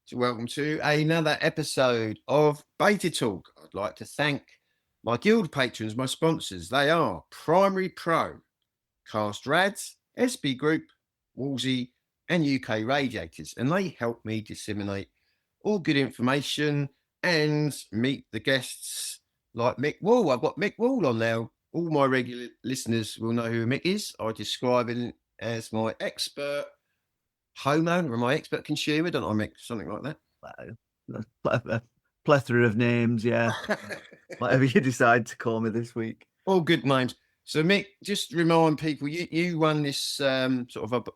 So welcome to another episode of Beta Talk. I'd like to thank my guild patrons, my sponsors. They are Primary Pro, Cast Rads, SB Group, Wolsey, and UK Radiators, and they help me disseminate all good information and meet the guests like Mick Wall. I've got Mick Wall on now. All my regular listeners will know who Mick is. I describe him as my expert homeowner or my expert consumer, don't I, Mick? Something like that. A plethora of names, yeah. Whatever you decide to call me this week. All good names. So, Mick, just remind people, you run this sort of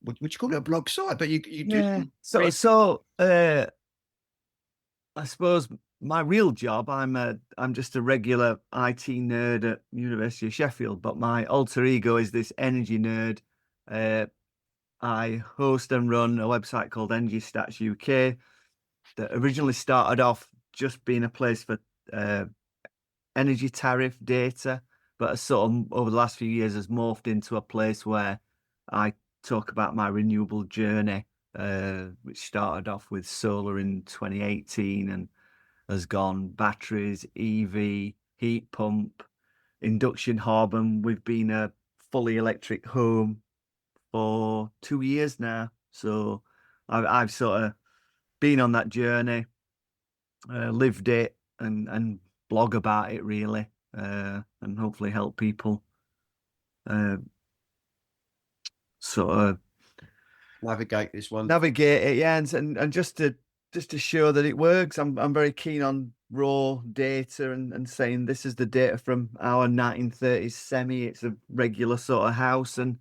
what you call it, a blog site, but you Yeah. do. I suppose my real job, I'm just a regular IT nerd at University of Sheffield, but my alter ego is this energy nerd. I host and run a website called Energy Stats UK that originally started off just being a place for energy tariff data, but has sort of over the last few years has morphed into a place where I talk about my renewable journey, which started off with solar in 2018 and has gone batteries, EV, heat pump, induction hob, and we've been a fully electric home for 2 years now. So I've sort of been on that journey, lived it, and blog about it really, and hopefully help people sort of Navigate this one. navigate it, yeah, and just to show that it works. I'm very keen on raw data and saying this is the data from our 1930s semi. It's a regular sort of house, and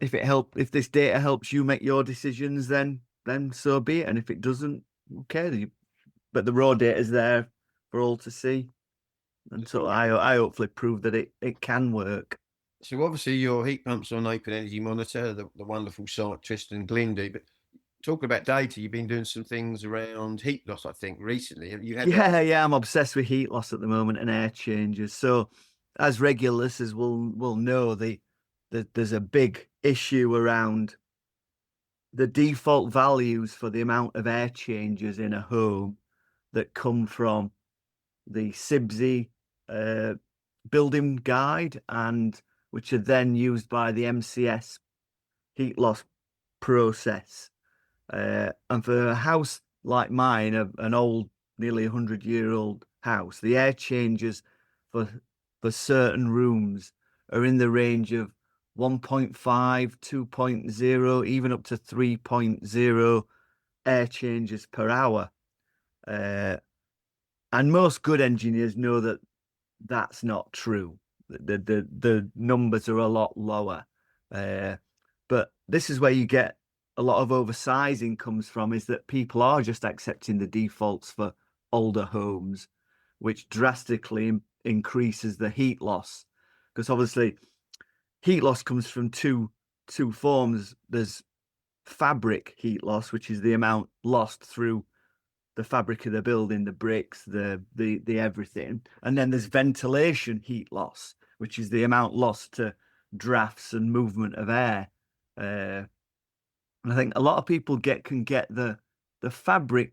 if this data helps you make your decisions, then so be it. And if it doesn't, okay, but the raw data is there for all to see. And so I hopefully prove that it can work. So obviously your heat pumps on Open Energy Monitor, the wonderful site Tristan Glindy. But talking about data, you've been doing some things around heat loss, I think, recently. Have you had Yeah, I'm obsessed with heat loss at the moment and air changes. So as regular listeners will know, there's a big issue around the default values for the amount of air changes in a home that come from the CIBSE building guide, and which are then used by the MCS heat loss process. And for a house like mine, an old, nearly 100-year-old house, the air changes for certain rooms are in the range of 1.5, 2.0, even up to 3.0 air changes per hour. And most good engineers know that that's not true. The numbers are a lot lower. But this is where you get a lot of oversizing comes from, is that people are just accepting the defaults for older homes, which drastically increases the heat loss. Because obviously heat loss comes from two forms. There's fabric heat loss, which is the amount lost through the fabric of the building, the bricks, the everything. And then there's ventilation heat loss, which is the amount lost to drafts and movement of air. And I think a lot of people can get the fabric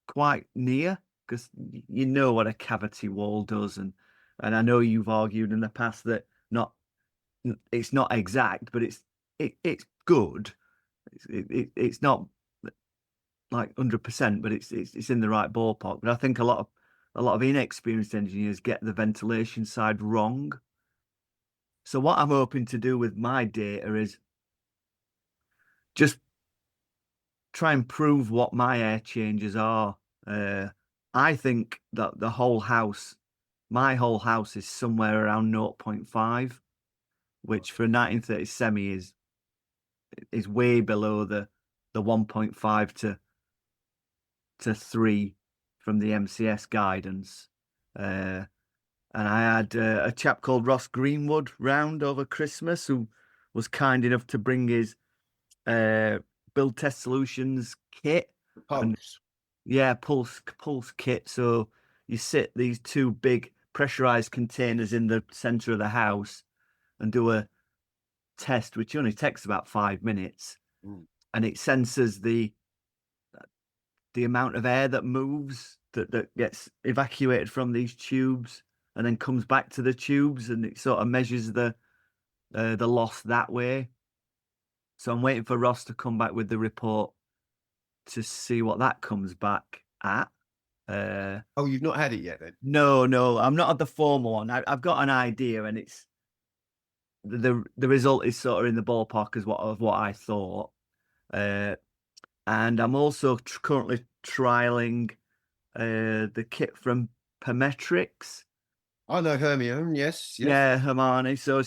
quite near, because you know what a cavity wall does, and I know you've argued in the past that it's not exact, but it's good. It's not like 100%, but it's in the right ballpark. But I think a lot of inexperienced engineers get the ventilation side wrong. So what I'm hoping to do with my data is just try and prove what my air changes are. I think that my whole house is somewhere around 0.5, which for a 1930 semi is way below the 1.5 to 3 from the MCS guidance. And I had a chap called Ross Greenwood round over Christmas, who was kind enough to bring his Build Test Solutions kit. Pulse? Pulse kit. So you sit these two big pressurized containers in the center of the house and do a test, which only takes about 5 minutes. And it senses the the amount of air that moves that gets evacuated from these tubes and then comes back to the tubes, and it sort of measures the loss that way. So I'm waiting for Ross to come back with the report to see what that comes back at. Oh, you've not had it yet then? No, I'm not at the formal one. I've got an idea, and it's the result is sort of in the ballpark as what I thought. Uh, and I'm also currently trialing the kit from Permetrics. I know Hermione, yes, yes. Yeah, Hermione. So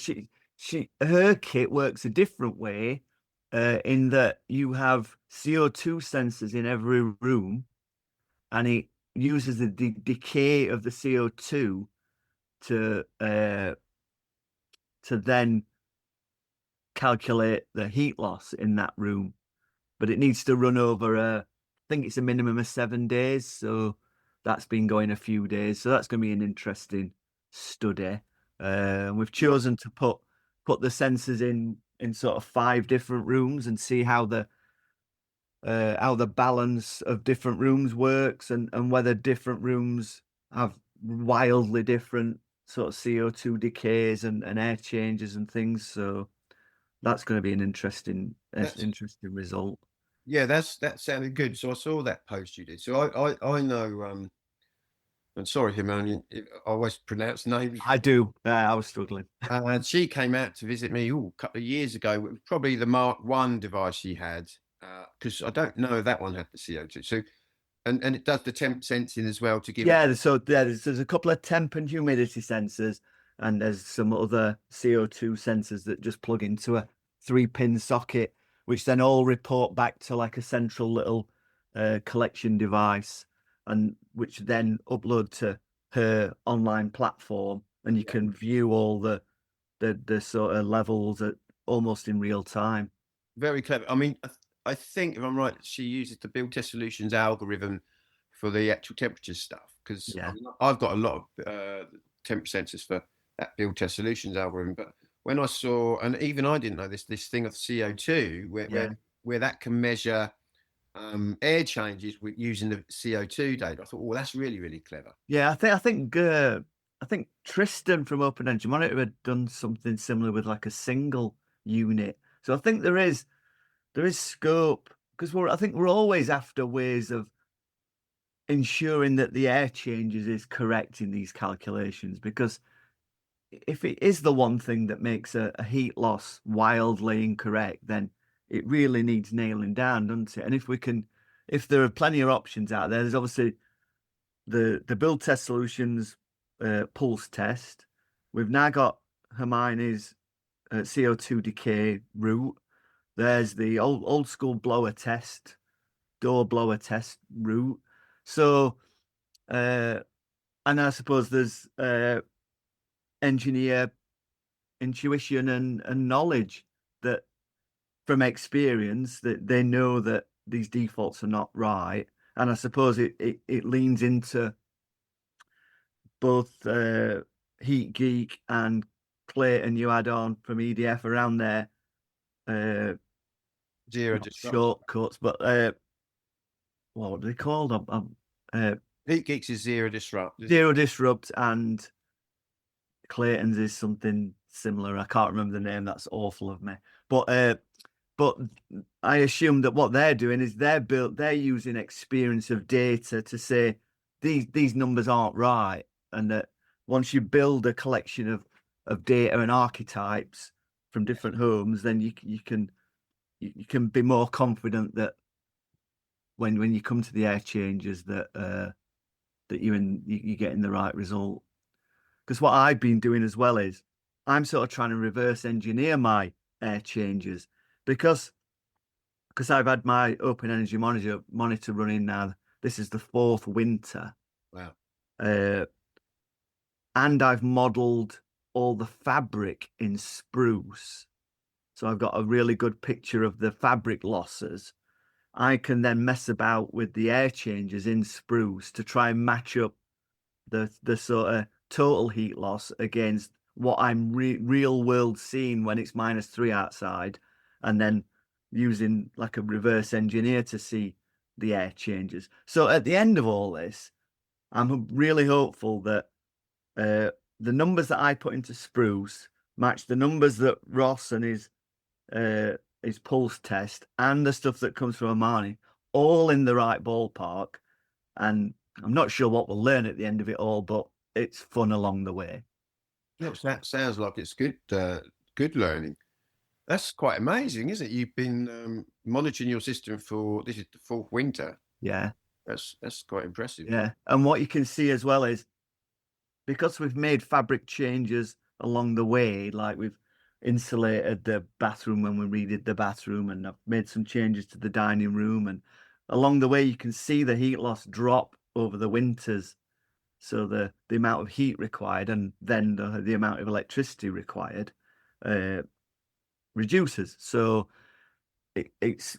her kit works a different way, in that you have CO2 sensors in every room, and it uses the decay of the CO2 to then calculate the heat loss in that room. But it needs to run over I think it's a minimum of 7 days. So that's been going a few days. So that's going to be an interesting study. We've chosen to put the sensors in sort of 5 different rooms and see how the balance of different rooms works, and whether different rooms have wildly different sort of CO2 decays and air changes and things. So that's going to be an interesting That's result. yeah, that sounded good. So I saw that post you did. So I know I'm sorry, Hermione, I always pronounce names. I do. I was struggling. And she came out to visit me a couple of years ago. It was probably the Mark One device she had, because I don't know if that one had the CO2. So and it does the temp sensing as well to give it. Yeah, so there's a couple of temp and humidity sensors, and there's some other CO2 sensors that just plug into a 3-pin socket, which then all report back to like a central little collection device, and which then upload to her online platform, and you can view all the sort of levels at almost in real time. Very clever. I mean, I think if I'm right, she uses the Build Test Solutions algorithm for the actual temperature stuff. Because Yeah, I've got a lot of temp sensors for that Build Test Solutions algorithm. But when I saw, and even I didn't know this thing of CO2, yeah. where that can measure air changes with using the CO2 data, I thought, well, that's really, really clever. Yeah, I think Tristan from Open Energy Monitor had done something similar with like a single unit. So I think there is scope, because I think we're always after ways of ensuring that the air changes is correct in these calculations, because if it is the one thing that makes a heat loss wildly incorrect, then it really needs nailing down, doesn't it? And if there are plenty of options out there, there's obviously the Build Test Solutions pulse test. We've now got Hermione's CO2 decay route. There's the old school blower test, door blower test route. So, and I suppose there's engineer intuition and knowledge, that from experience that they know that these defaults are not right. And I suppose it leans into both Heat Geek and Clayton you add on from EDF around their Zero not disruption. shortcuts, but what are they called? Heat Geeks is zero disrupt. Zero Disrupt, and Clayton's is something similar. I can't remember the name. That's awful of me. But I assume that what they're doing is they're using experience of data to say these numbers aren't right, and that once you build a collection of data and archetypes from different homes, then you can be more confident that when you come to the air changes that you're getting the right result. Because what I've been doing as well is I'm sort of trying to reverse engineer my air changes, because I've had my Open Energy monitor running now. This is the 4th winter, Wow. and I've modelled all the fabric in spruce, so I've got a really good picture of the fabric losses. I can then mess about with the air changes in spruce to try and match up the sort of total heat loss against what I'm real world seeing when it's -3 outside, and then using like a reverse engineer to see the air changes. So at the end of all this, I'm really hopeful that the numbers that I put into spruce match the numbers that Ross and his pulse test and the stuff that comes from Armani, all in the right ballpark. And I'm not sure what we'll learn at the end of it all, but it's fun along the way. That sounds like it's good learning. That's quite amazing, isn't it? You've been monitoring your system for this is the fourth winter. Yeah. That's quite impressive. Yeah. And what you can see as well is because we've made fabric changes along the way, like we've insulated the bathroom when we redid the bathroom, and I've made some changes to the dining room, and along the way you can see the heat loss drop over the winters. So the amount of heat required and then the amount of electricity required reduces. So it's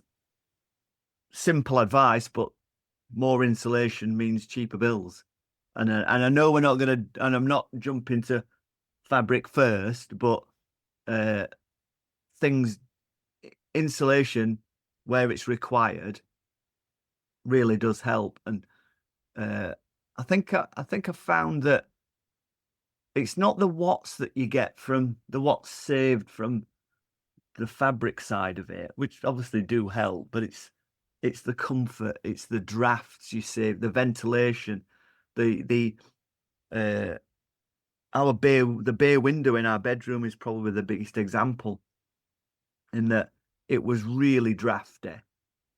simple advice, but more insulation means cheaper bills. And I know we're not going to, and I'm not jumping to fabric first, but insulation where it's required really does help. And I think I found that it's not the watts that you get from the watts saved from the fabric side of it, which obviously do help, but it's the comfort, it's the drafts you save, the ventilation, the bay window in our bedroom is probably the biggest example in that it was really drafty.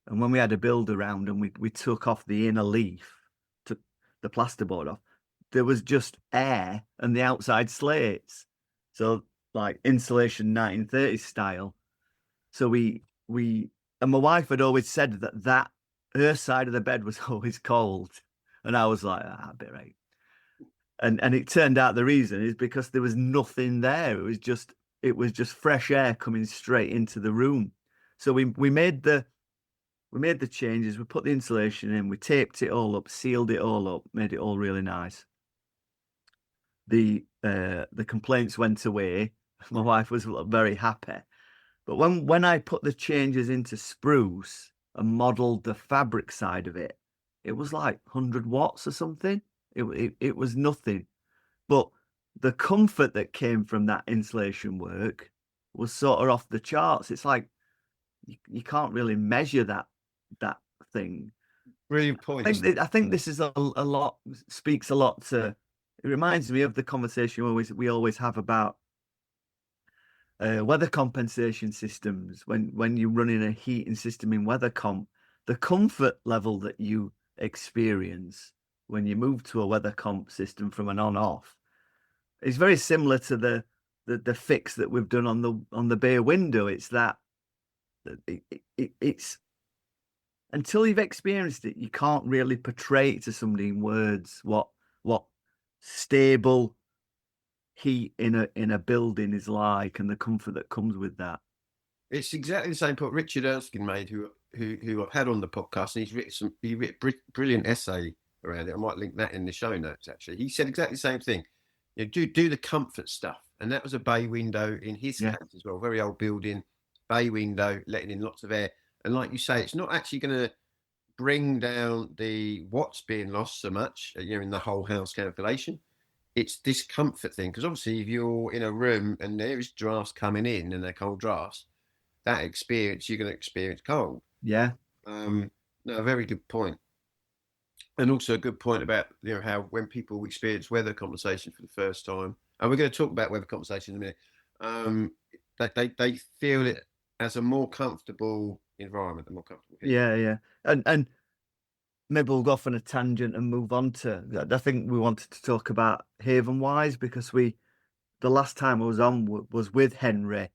And when we had a build around and we took off the inner leaf, took the plasterboard off, there was just air and the outside slates. So like insulation 1930s style. So we and my wife had always said that her side of the bed was always cold. And I was like, a bit right. And it turned out the reason is because there was nothing there. It was just fresh air coming straight into the room. So we made the changes, we put the insulation in, we taped it all up, sealed it all up, made it all really nice. The complaints went away. My wife was very happy. But when I put the changes into spruce and modeled the fabric side of it, it was like 100 watts or something. It was nothing. But the comfort that came from that insulation work was sort of off the charts. It's like you can't really measure that thing. Brilliant point. I think this is a lot, speaks a lot to, it reminds me of the conversation we always have about weather compensation systems. When you're running a heating system in weather comp, the comfort level that you experience when you move to a weather comp system from an on-off is very similar to the fix that we've done on the bay window. It's that it's until you've experienced it, you can't really portray it to somebody in words what stable heat in a building is like and the comfort that comes with that. It's exactly the same point Richard Erskine made, who I've had on the podcast, and he wrote a brilliant essay around it. I might link that in the show notes. Actually, he said exactly the same thing. You know, do the comfort stuff, and that was a bay window in his case as well. Very old building, bay window, letting in lots of air. And like you say, it's not actually going to bring down the watts being lost so much, in the whole house calculation. It's this comfort thing, because obviously if you're in a room and there is drafts coming in and they're cold drafts, that experience you're going to experience cold. Yeah. No, a very good point. And also a good point about how when people experience weather compensation for the first time, and we're going to talk about weather compensation in a minute, that they feel it as a more comfortable environment, a more comfortable. Yeah. And maybe we'll go off on a tangent and move on to. I think we wanted to talk about Haven Wise because the last time I was on was with Henry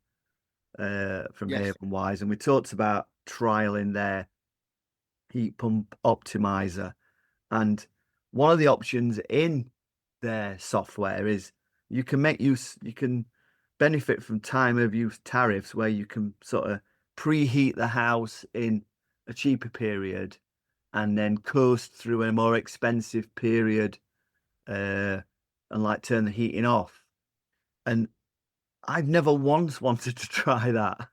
from Haven Wise, and we talked about trialing their heat pump optimizer. And one of the options in their software is you can benefit from time of use tariffs where you can sort of preheat the house in a cheaper period and then coast through a more expensive period and like turn the heating off. And I've never once wanted to try that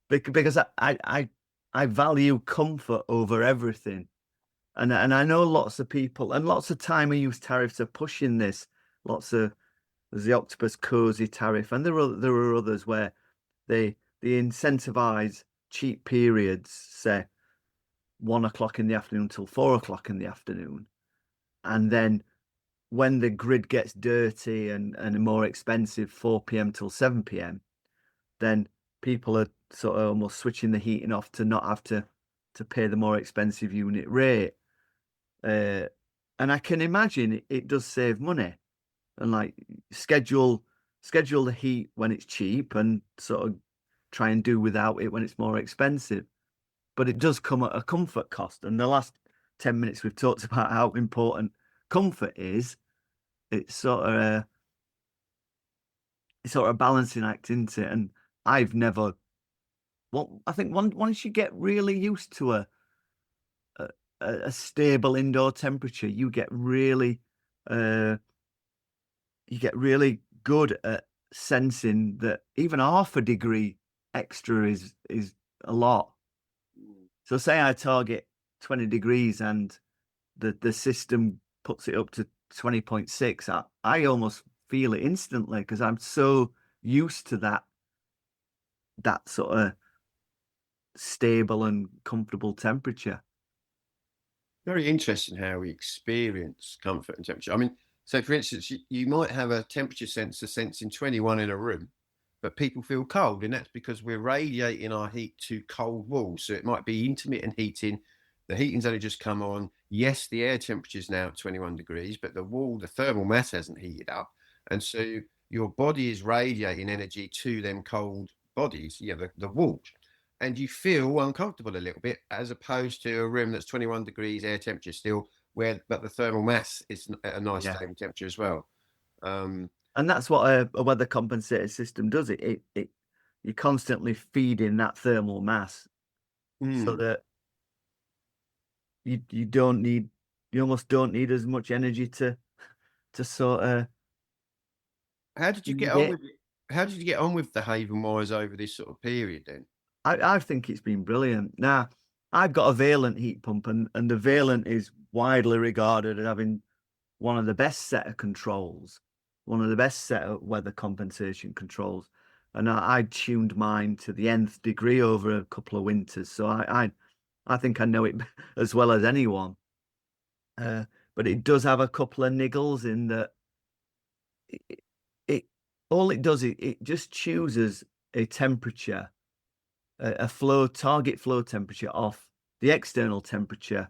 because I I value comfort over everything. And I know lots of people and lots of time use tariffs are pushing this. There's the Octopus cozy tariff, and there are others where they incentivize cheap periods, say 1 o'clock in the afternoon till 4 o'clock in the afternoon. And then when the grid gets dirty and more expensive, 4 p.m. till 7 p.m., then people are sort of almost switching the heating off to not have to pay the more expensive unit rate. And I can imagine it does save money, and like schedule the heat when it's cheap and sort of try and do without it when it's more expensive. But it does come at a comfort cost. And the last 10 minutes we've talked about how important comfort is. It's sort of a balancing act, isn't it? And I've never. Well, I think once you get really used to a, a stable indoor temperature, uh, you get really good at sensing that even half a degree extra is a lot. So say I target 20 degrees and the system puts it up to 20.6, I almost feel it instantly because I'm so used to that sort of stable and comfortable temperature. Very interesting how we experience comfort and temperature. I mean, so for instance, you might have a temperature sensor sensing 21 in a room, but people feel cold, and that's because we're radiating our heat to cold walls. So it might be intermittent heating. The heating's only just come on. Yes, the air temperature is now at 21 degrees, but the thermal mass hasn't heated up. And so your body is radiating energy to them cold bodies, the walls. And you feel uncomfortable a little bit, as opposed to a room that's 21 degrees air temperature still, but the thermal mass is at a nice Yeah. stable temperature as well. And that's what a weather compensated system does. You're constantly feeding that thermal mass so that you almost don't need as much energy to sort of How did you get feed on it. with it? How did you get on with the Haven wires over this sort of period then? I think it's been brilliant. Now, I've got a Valent heat pump, and the Valent is widely regarded as having one of the best set of controls, one of the best set of weather compensation controls. And I tuned mine to the nth degree over a couple of winters, so I think I know it as well as anyone. But it does have a couple of niggles in that it, it all it does it just chooses a temperature, a target flow temperature off the external temperature,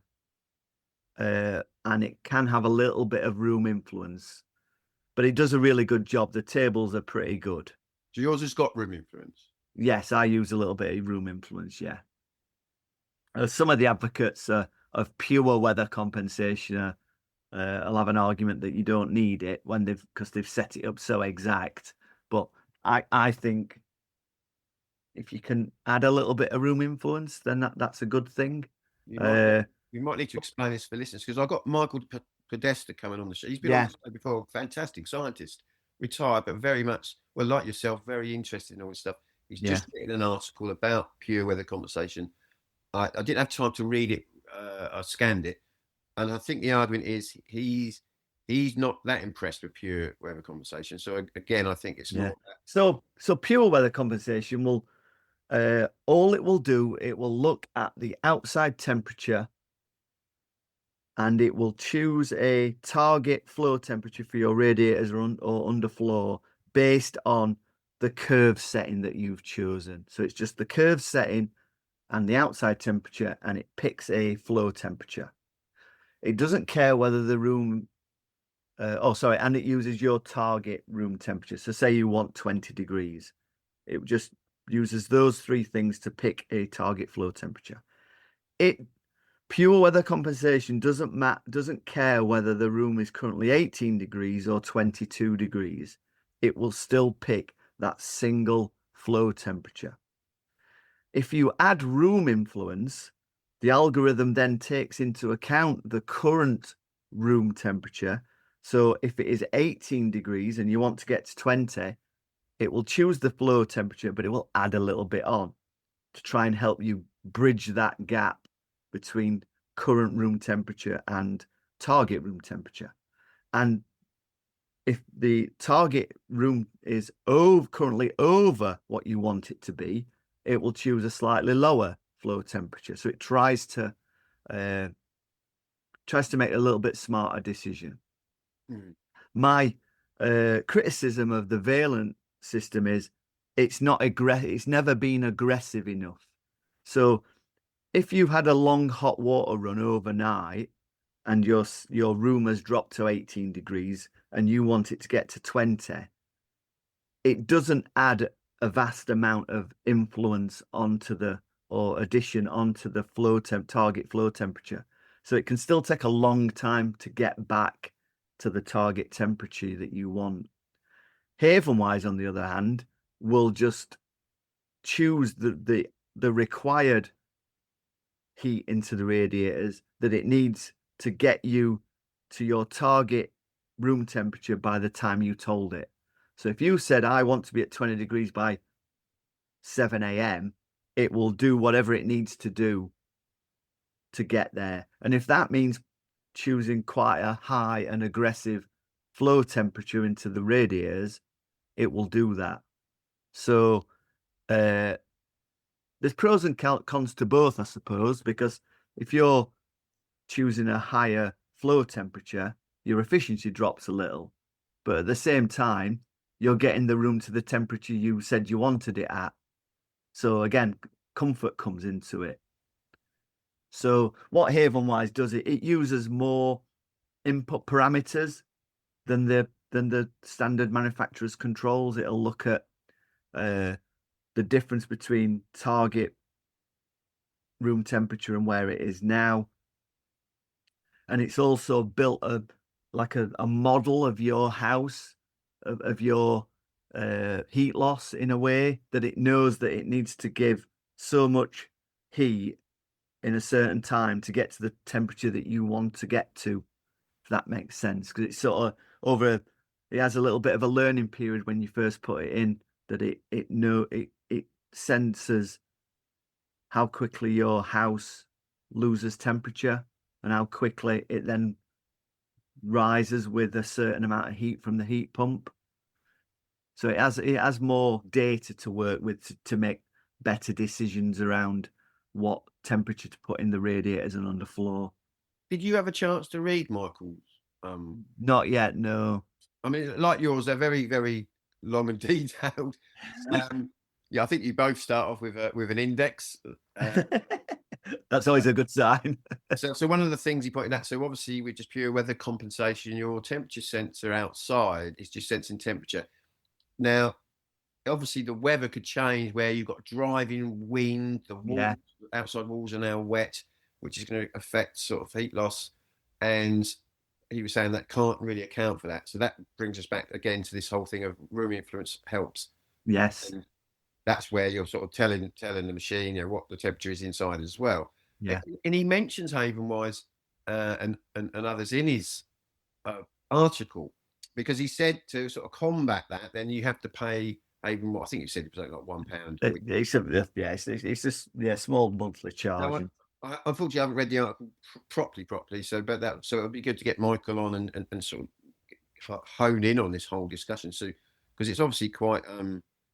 and it can have a little bit of room influence, but it does a really good job. The tables are pretty good. So yours has got room influence. Yes, I use a little bit of room influence. Yeah, some of the advocates of pure weather compensation I'll have an argument that you don't need it because they've set it up so exact. But I think if you can add a little bit of room influence, then that's a good thing. You might need to explain this for listeners, because I've got Michael Podesta coming on the show. He's been on the show before, fantastic scientist, retired, but very much, well, like yourself, very interested in all this stuff. He's just written an article about pure weather compensation. I didn't have time to read it. I scanned it, and I think the argument is he's not that impressed with pure weather compensation. So again, I think it's more. So pure weather compensation will all it will do, it will look at the outside temperature and it will choose a target flow temperature for your radiators or underfloor based on the curve setting that you've chosen. So it's just the curve setting and the outside temperature, and it picks a flow temperature. It doesn't care whether the room, and it uses your target room temperature. So say you want 20 degrees. It just uses those three things to pick a target flow temperature. Pure weather compensation doesn't care whether the room is currently 18 degrees or 22 degrees. It will still pick that single flow temperature. If you add room influence, the algorithm then takes into account the current room temperature. So if it is 18 degrees and you want to get to 20, it will choose the flow temperature, but it will add a little bit on to try and help you bridge that gap between current room temperature and target room temperature. And if the target room is currently over what you want it to be, it will choose a slightly lower flow temperature. So it tries to make a little bit smarter decision. Mm. My criticism of the Valent system is it's never been aggressive enough. So if you had a long hot water run overnight and your room has dropped to 18 degrees and you want it to get to 20, it doesn't add a vast amount of influence or addition onto the target flow temperature. So it can still take a long time to get back to the target temperature that you want. Havenwise, on the other hand, will just choose the required heat into the radiators that it needs to get you to your target room temperature by the time you told it. So if you said, I want to be at 20 degrees by 7 a.m., it will do whatever it needs to do to get there. And if that means choosing quite a high and aggressive flow temperature into the radiators, it will do that. So there's pros and cons to both, I suppose, because if you're choosing a higher flow temperature, your efficiency drops a little. But at the same time, you're getting the room to the temperature you said you wanted it at. So again, comfort comes into it. So what Havenwise does, it uses more input parameters than the standard manufacturer's controls. It'll look at the difference between target room temperature and where it is now. And it's also built a model of your house, of your heat loss in a way that it knows that it needs to give so much heat in a certain time to get to the temperature that you want to get to, if that makes sense. Because it's sort of it has a little bit of a learning period when you first put it in, that it senses how quickly your house loses temperature and how quickly it then rises with a certain amount of heat from the heat pump. So it has more data to work with to make better decisions around what temperature to put in the radiators and underfloor. Did you have a chance to read Michael's? Not yet, no. I mean, like yours, they're very, very long and detailed. Yeah, I think you both start off with an index. That's always a good sign. So one of the things he pointed out, so obviously with just pure weather compensation, your temperature sensor outside is just sensing temperature. Now, obviously the weather could change where you've got driving wind, the walls, outside walls are now wet, which is going to affect sort of heat loss. And he was saying that can't really account for that. So that brings us back again to this whole thing of room influence helps. Yes. And that's where you're sort of telling the machine, you know, what the temperature is inside as well. Yeah. And he mentions Havenwise and others in his article, because he said to sort of combat that, then you have to pay Havenwise. I think you said it was like £1. It's just small monthly charge. Now, I unfortunately I haven't read the article properly. So, so it would be good to get Michael on and sort of hone in on this whole discussion. So, because it's obviously quite,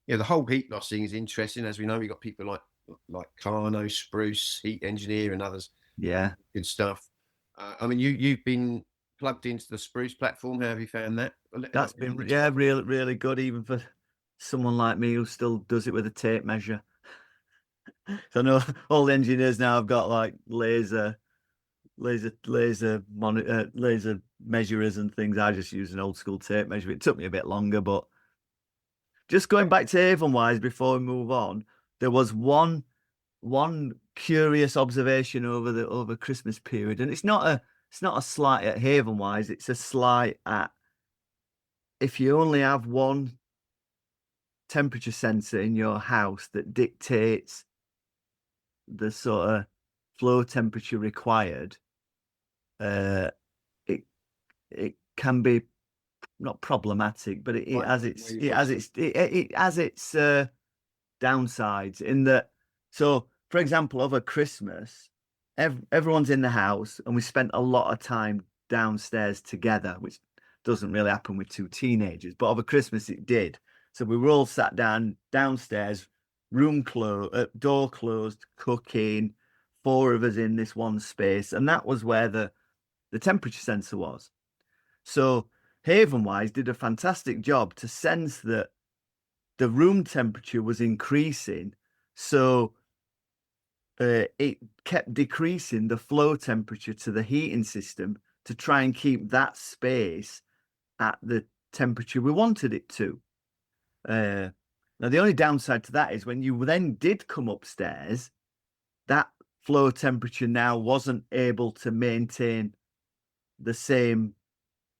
the whole heat loss thing is interesting. As we know, we've got people like Carno, Spruce, Heat Engineer, and others. Yeah, good stuff. I mean, you've been plugged into the Spruce platform. How have you found that? that's been really good, even for someone like me who still does it with a tape measure. So I know all the engineers now have got like laser measurers and things. I just use an old school tape measure. It took me a bit longer, but just going back to Havenwise before we move on, there was one curious observation over Christmas period, and it's not a slight at Havenwise, it's a slight at, if you only have one temperature sensor in your house that dictates the sort of flow temperature required, it can be not problematic, but it has its downsides in that. So for example, over Christmas, everyone's in the house and we spent a lot of time downstairs together, which doesn't really happen with two teenagers, but over Christmas it did. So we were all sat downstairs, door closed, cooking, four of us in this one space, and that was where the temperature sensor was. So Havenwise did a fantastic job to sense that the room temperature was increasing, so it kept decreasing the flow temperature to the heating system to try and keep that space at the temperature we wanted it to. Now, the only downside to that is when you then did come upstairs, that flow temperature now wasn't able to maintain the same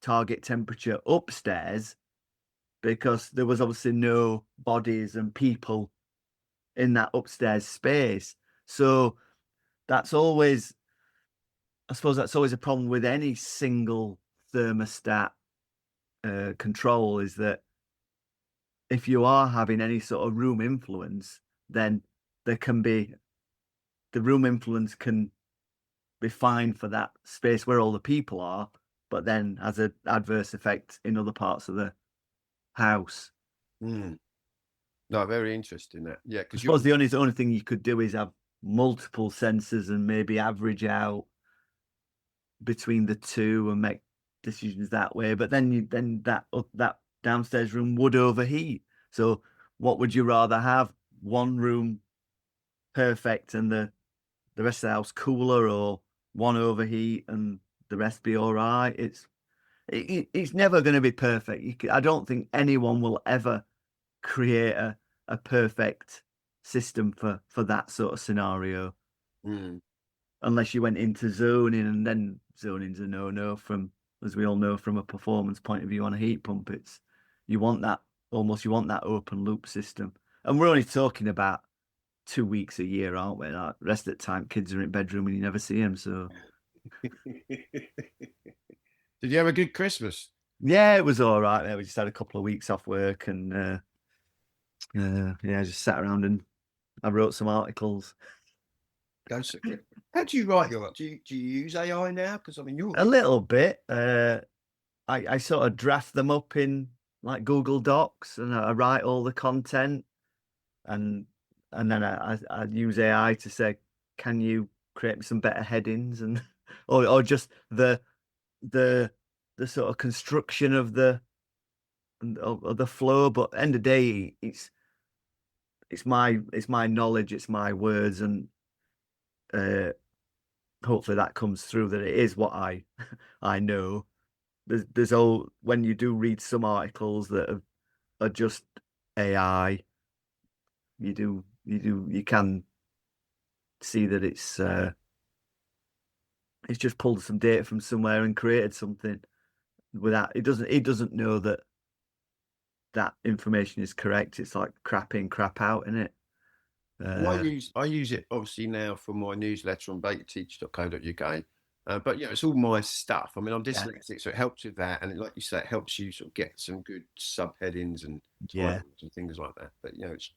target temperature upstairs because there was obviously no bodies and people in that upstairs space. So that's always, I suppose that's always a problem with any single thermostat control, is that if you are having any sort of room influence, then the room influence can be fine for that space where all the people are, but then has an adverse effect in other parts of the house. No, very interesting that. Yeah, I because suppose the only thing you could do is have multiple sensors and maybe average out between the two and make decisions that way. But then that downstairs room would overheat. So what would you rather have? One room perfect and the rest of the house cooler, or one overheat and the rest be all right? It's never going to be perfect. I don't think anyone will ever create a perfect system for that sort of scenario. Unless you went into zoning, and then zoning's a no-no from, as we all know, from a performance point of view on a heat pump. You want that open loop system. And we're only talking about 2 weeks a year, aren't we? Like, rest of the time kids are in bedroom and you never see them. So did you have a good Christmas? yeah, it was all right. We just had a couple of weeks off work and yeah, I just sat around and I wrote some articles. How do you write your? Do you use AI now? Because I mean, you're A little bit. I sort of draft them up in like Google Docs, and I write all the content, and then I use AI to say, can you create me some better headings, and or just the sort of construction of the flow. But end of the day, it's my knowledge, it's my words, and hopefully that comes through, that it is what I know. There's all, when you do read some articles that are just AI, you can see that it's just pulled some data from somewhere and created something without, it doesn't know that information is correct. It's like crap in, crap out, isn't it? I use it obviously now for my newsletter on betateach.co.uk. But yeah, it's all my stuff. I mean, I'm dyslexic, so it helps with that, and like you say, it helps you sort of get some good subheadings and titles and things like that. But you know, it's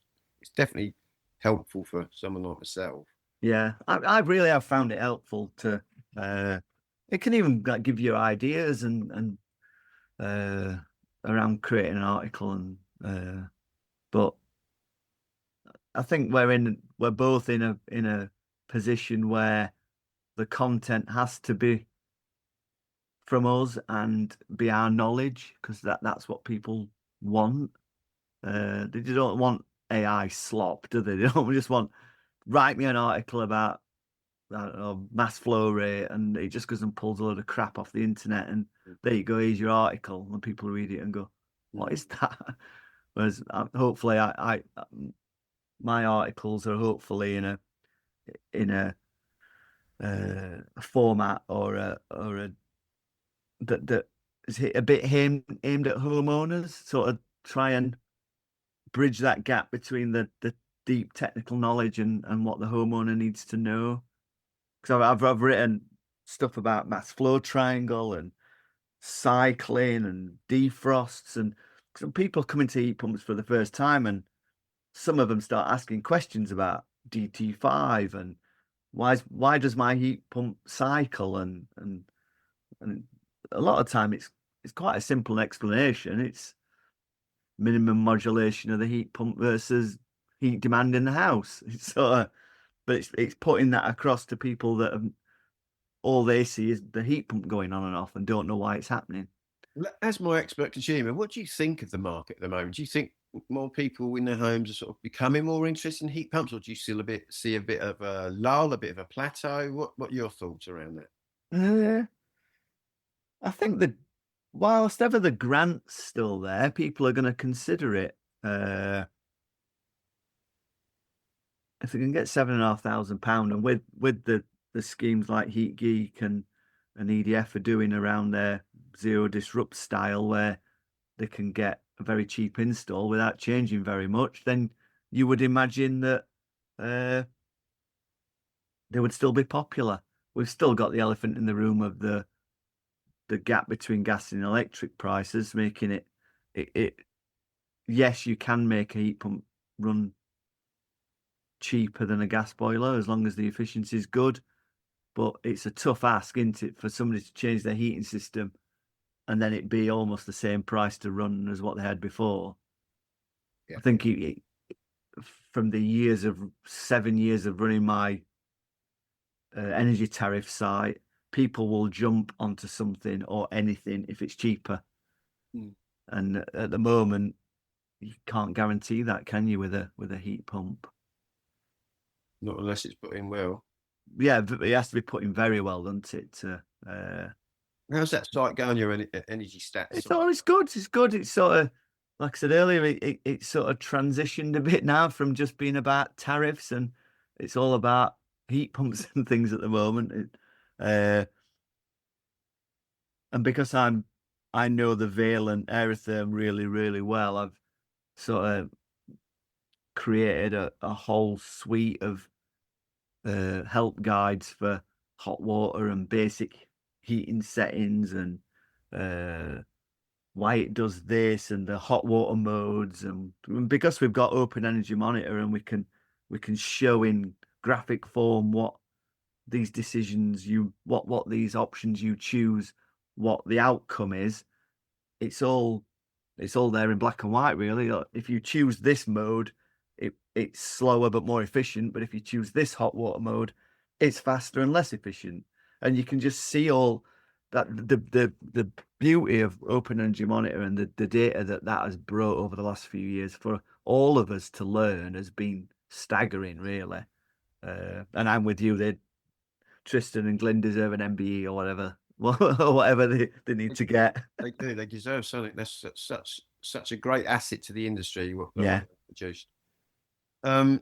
definitely helpful for someone like myself. Yeah, I really have found it helpful to. It can even like give you ideas and around creating an article, and but I think we're both in a position where the content has to be from us and be our knowledge, because that's what people want. They don't want AI slop, do they? They don't just want, write me an article about, I don't know, mass flow rate, and it just goes and pulls a load of crap off the internet, and there you go, here's your article, and people read it and go, what is that? Whereas hopefully my articles are hopefully in a format or a that is a bit aimed at homeowners, sort of try and bridge that gap between the deep technical knowledge and what the homeowner needs to know. Because I've written stuff about mass flow triangle and cycling and defrosts, and some people come into heat pumps for the first time, and some of them start asking questions about DT5, and why does my heat pump cycle? And a lot of time it's quite a simple explanation. It's minimum modulation of the heat pump versus heat demand in the house. It's sort of, but it's putting that across to people that have, all they see is the heat pump going on and off and don't know why it's happening. As my expert consumer, what do you think of the market at the moment? Do you think more people in their homes are sort of becoming more interested in heat pumps, or do you still see a bit of a lull, a bit of a plateau? What are your thoughts around that? I think that whilst ever the grant's still there, people are going to consider it. If they can get £7,500, and with the schemes like Heat Geek and EDF are doing around their zero disrupt style, where they can get a very cheap install without changing very much, then you would imagine that they would still be popular. We've still got the elephant in the room of the gap between gas and electric prices, making it yes, you can make a heat pump run cheaper than a gas boiler as long as the efficiency is good, but it's a tough ask, isn't it, for somebody to change their heating system and then it be almost the same price to run as what they had before. I think from the 7 years of running my energy tariff site, people will jump onto something or anything if it's cheaper. And at the moment, you can't guarantee that, can you, with a heat pump? Not unless it's put in well. Yeah, it has to be put in very well, doesn't it? How's that site going, your energy stats? It's good. It's good. It's sort of, like I said earlier, it sort of transitioned a bit now from just being about tariffs, and it's all about heat pumps and things at the moment. And because I know the Vale and Aerotherm really, really well, I've sort of created a whole suite of help guides for hot water and basic heating settings, and why it does this, and the hot water modes. And because we've got Open Energy Monitor, and we can show in graphic form what these decisions what these options you choose, what the outcome is. It's all there in black and white, really. If you choose this mode, it's slower but more efficient. But if you choose this hot water mode, it's faster and less efficient. And you can just see all that. The beauty of Open Energy Monitor and the data that has brought over the last few years for all of us to learn has been staggering, really. And I'm with you. Tristan and Glyn deserve an MBE or whatever. Or whatever they need to get. They do. They deserve something. That's such a great asset to the industry. What Yeah. produced. Going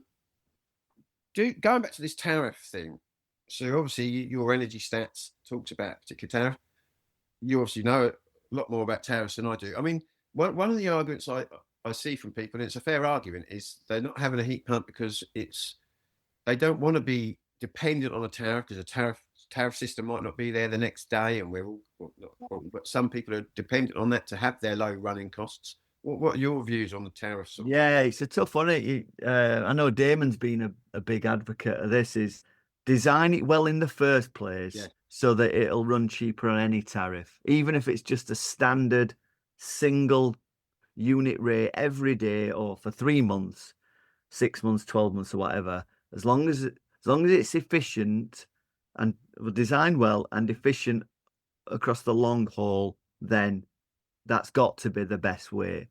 back to this tariff thing. So obviously your energy stats talks about a particular tariff. You obviously know a lot more about tariffs than I do. I mean, one of the arguments I see from people, and it's a fair argument, is they're not having a heat pump because they don't want to be dependent on a tariff, because a tariff system might not be there the next day, and but some people are dependent on that to have their low running costs. What are your views on the tariffs? Yeah, it's a tough one. I know Damon's been a big advocate of this, is design it well in the first place, so that it'll run cheaper on any tariff, even if it's just a standard single unit rate every day, or for 3 months, 6 months, 12 months, or whatever. As long as it's efficient and designed well and efficient across the long haul, then that's got to be the best way.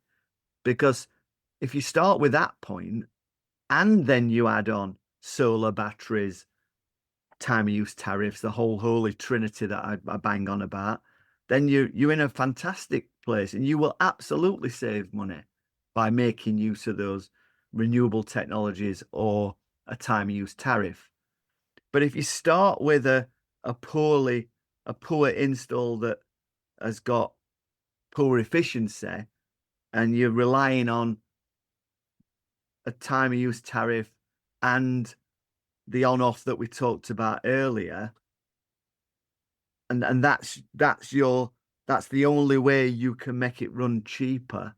Because if you start with that point and then you add on solar batteries, time of use tariffs, the whole holy trinity that I bang on about, then you're in a fantastic place, and you will absolutely save money by making use of those renewable technologies or a time of use tariff. But if you start with a poor install that has got poor efficiency, and you're relying on a time of use tariff and the on-off that we talked about earlier, and that's the only way you can make it run cheaper,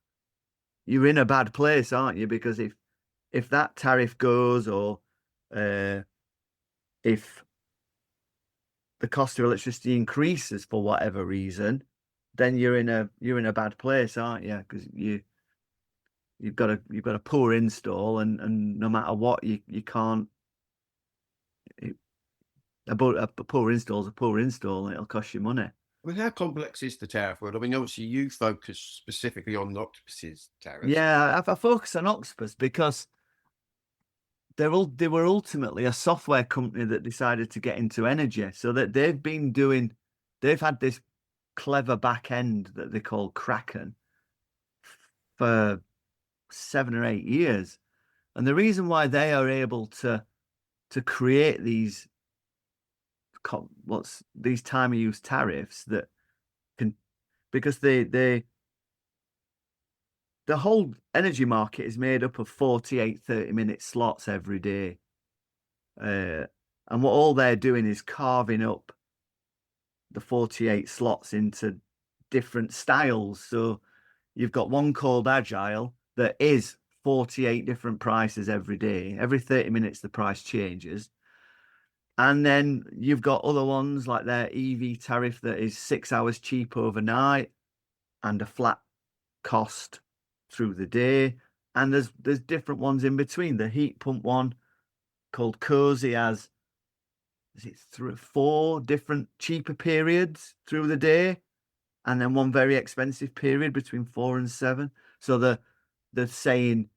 you're in a bad place, aren't you? Because if that tariff goes, or If the cost of electricity increases for whatever reason, then you're in a bad place, aren't you? Because you've got a poor install, and no matter what, you can't. A poor install is a poor install, and it'll cost you money. I mean, how complex is the tariff world? I mean, obviously you focus specifically on Octopus's tariffs. Yeah, I focus on Octopus because they were ultimately a software company that decided to get into energy. So that they've had this clever back end that they call Kraken for 7 or 8 years. And the reason why they are able to create these time of use tariffs that can, because the whole energy market is made up of 48 30-minute slots every day. And what all they're doing is carving up the 48 slots into different styles. So you've got one called Agile that is 48 different prices every day. Every 30 minutes, the price changes. And then you've got other ones like their EV tariff that is 6 hours cheap overnight and a flat cost through the day. And there's different ones in between. The heat pump one called Cozy has, is it 4 different cheaper periods through the day, and then one very expensive period between 4 and 7. So they're saying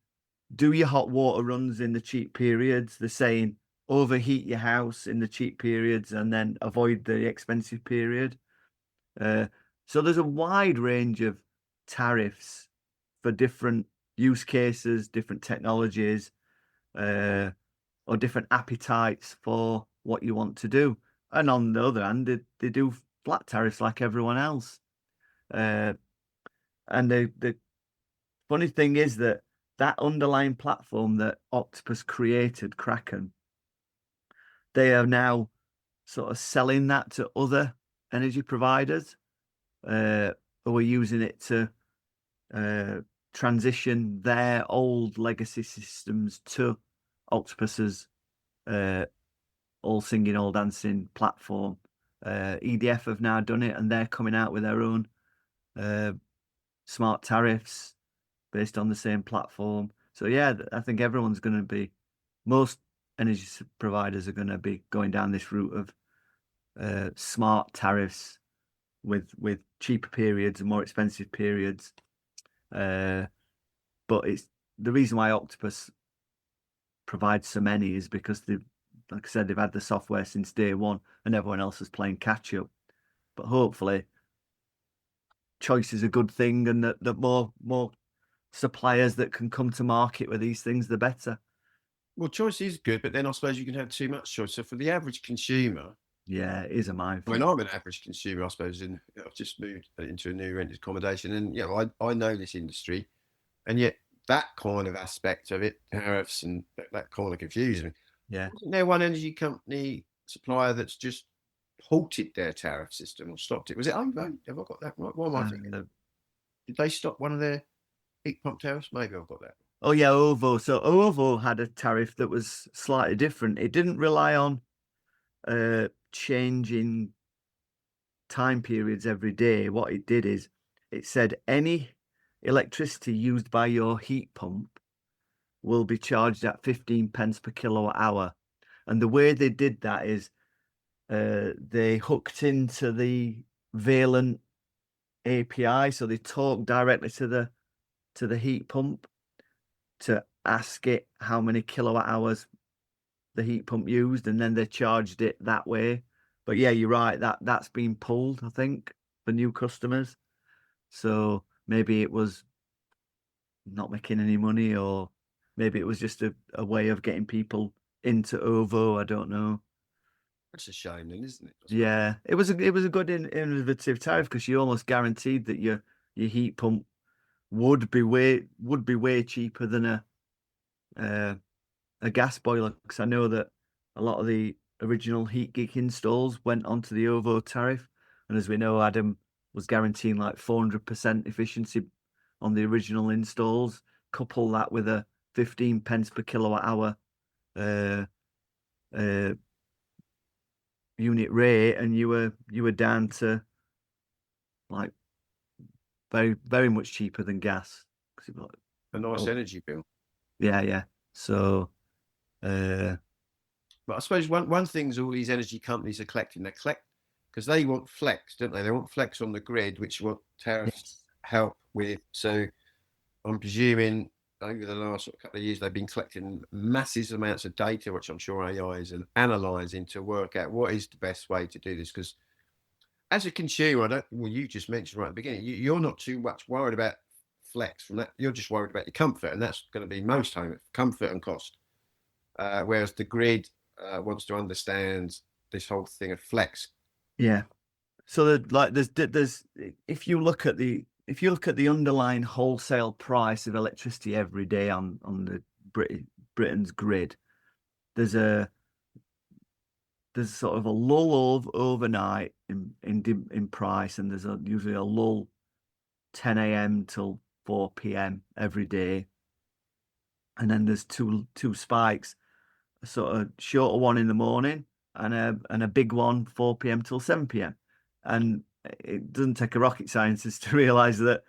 do your hot water runs in the cheap periods. They're saying overheat your house in the cheap periods and then avoid the expensive period. So there's a wide range of tariffs for different use cases, different technologies, or different appetites for what you want to do. And on the other hand, they do flat tariffs like everyone else. And the funny thing is that underlying platform that Octopus created, Kraken, they are now sort of selling that to other energy providers who are using it to transition their old legacy systems to Octopus's all singing, all dancing platform. EDF have now done it, and they're coming out with their own smart tariffs based on the same platform. So yeah, I think most energy providers are going to be going down this route of smart tariffs with cheaper periods and more expensive periods. But it's the reason why Octopus provides so many is because like I said, they've had the software since day one, and everyone else is playing catch up. But hopefully, choice is a good thing, and that more suppliers that can come to market with these things, the better. Well, choice is good, but then I suppose you can have too much choice. So for the average consumer, yeah, it is a minefield. I mean, I'm an average consumer, I suppose, and I've just moved into a new rented accommodation, and I know this industry, and yet that kind of aspect of it, tariffs and that kind of confuses me. Yeah. Isn't there one energy company supplier that's just halted their tariff system or stopped it? Was it Ovo? Have I got that right? What am I thinking? Did they stop one of their heat pump tariffs? Maybe I've got that. Oh yeah, Ovo. So Ovo had a tariff that was slightly different. It didn't rely on changing time periods every day. What it did is it said any electricity used by your heat pump will be charged at 15 pence per kilowatt hour. And the way they did that is they hooked into the Valent API, so they talked directly to the heat pump to ask it how many kilowatt hours the heat pump used, and then they charged it that way. But yeah, you're right, that's been pulled, I think, for new customers. So maybe it was not making any money, or maybe it was just a way of getting people into Ovo. I don't know. That's a shame, then, isn't it? Yeah, it was a good innovative tariff because you almost guaranteed that your heat pump would be way cheaper than a gas boiler. Because I know that a lot of the original HeatGeek installs went onto the Ovo tariff, and as we know, Adam was guaranteeing like 400% efficiency on the original installs. Couple that with a 15 pence per kilowatt hour unit rate, and you were down to like very, very much cheaper than gas. A nice energy bill. Yeah. So, but I suppose one thing is all these energy companies are collecting. They collect because they want flex, don't they? They want flex on the grid, which what tariffs yes. help with. So I'm presuming over the last couple of years they've been collecting massive amounts of data, which I'm sure AI is analysing to work out what is the best way to do this. Because as a consumer, well, you just mentioned right at the beginning, you're not too much worried about flex from that. You're just worried about your comfort, and that's going to be most home comfort and cost. Whereas the grid wants to understand this whole thing of flex. Yeah. So there's if you look at the underlying wholesale price of electricity every day on the Britain's grid, there's sort of a lull overnight in price, and there's usually a lull 10 a.m. till 4 p.m. every day, and then there's two spikes, a sort of shorter one in the morning and a big one 4 p.m. till 7 p.m. And it doesn't take a rocket scientist to realize that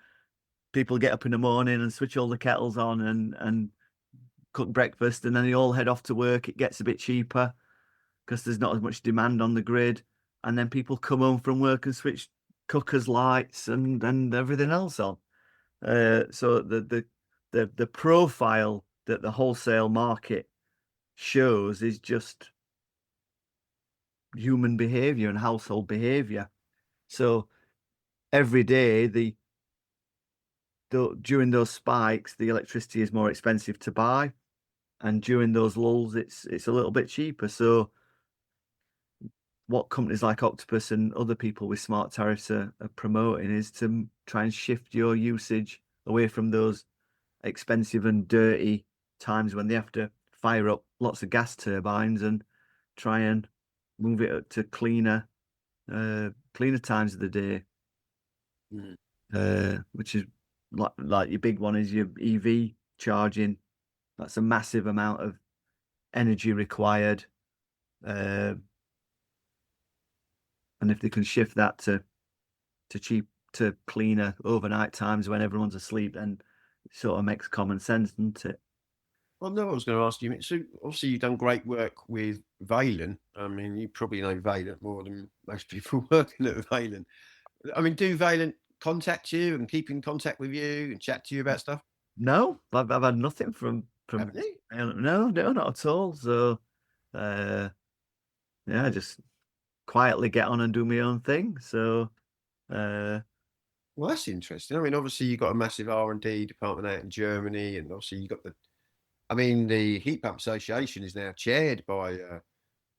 people get up in the morning and switch all the kettles on and cook breakfast, and then they all head off to work. It gets a bit cheaper because there's not as much demand on the grid, and then people come home from work and switch cookers, lights, and everything else on. So the profile that the wholesale market shows is just human behavior and household behavior. So every day, during those spikes, the electricity is more expensive to buy, and during those lulls, it's a little bit cheaper. So what companies like Octopus and other people with smart tariffs are promoting is to try and shift your usage away from those expensive and dirty times when they have to fire up lots of gas turbines, and try and move it up to cleaner times of the day. Which is like your big one is your EV charging. That's a massive amount of energy required. And if they can shift that to cleaner overnight times when everyone's asleep, then it sort of makes common sense, doesn't it? Well, no, I was going to ask you. So obviously you've done great work with Valen. I mean, you probably know Valen more than most people working at Valen. I mean, do Valen contact you and keep in contact with you and chat to you about stuff? No, I've had nothing from Haven't you? no, not at all. So yeah, I just quietly get on and do my own thing. So Well, that's interesting. I mean, obviously you've got a massive R&D department out in Germany, and obviously you've got the Heat Pump Association is now chaired by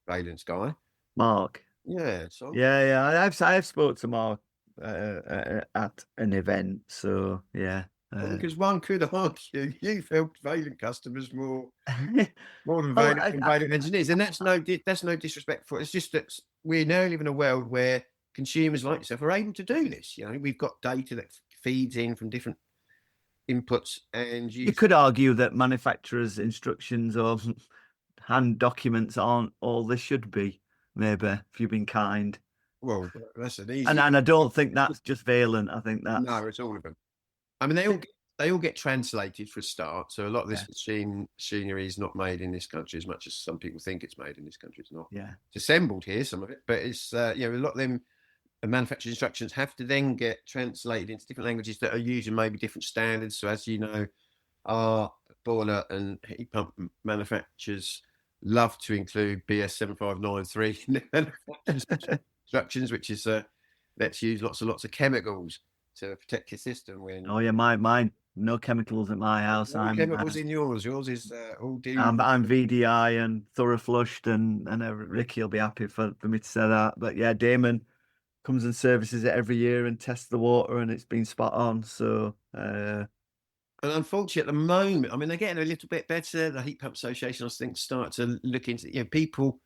Valen's guy. Mark. Yeah, so Yeah. I've spoke to Mark at an event. So yeah. because one could argue you've helped Valen customers more than Well, Valen engineers, and that's no disrespect for it. It's just that we now live in a world where consumers like yourself are able to do this. You know, we've got data that feeds in from different inputs, and you could argue that manufacturers' instructions or hand documents aren't all they should be. Maybe if you've been kind. well, that's an easy. And I don't think that's just Valen. I think that's No, it's all of them. I mean, they all get translated for a start. So a lot of this machinery is not made in this country as much as some people think it's made in this country. It's not. Yeah. It's assembled here, some of it, but it's a lot of them. The manufacturing instructions have to then get translated into different languages that are using maybe different standards. So as you know, our boiler and heat pump manufacturers love to include BS 7593 in their manufacturing instructions, which is let's use lots of chemicals to protect your system. When Oh yeah, mine no chemicals at my house. no chemicals in yours. Yours is all I'm VDI and thorough flushed, and Ricky will be happy for me to say that. But yeah, Damon comes and services it every year and tests the water, and it's been spot on. So and unfortunately, at the moment, I mean, they're getting a little bit better. The Heat Pump Association, I think, start to look into people.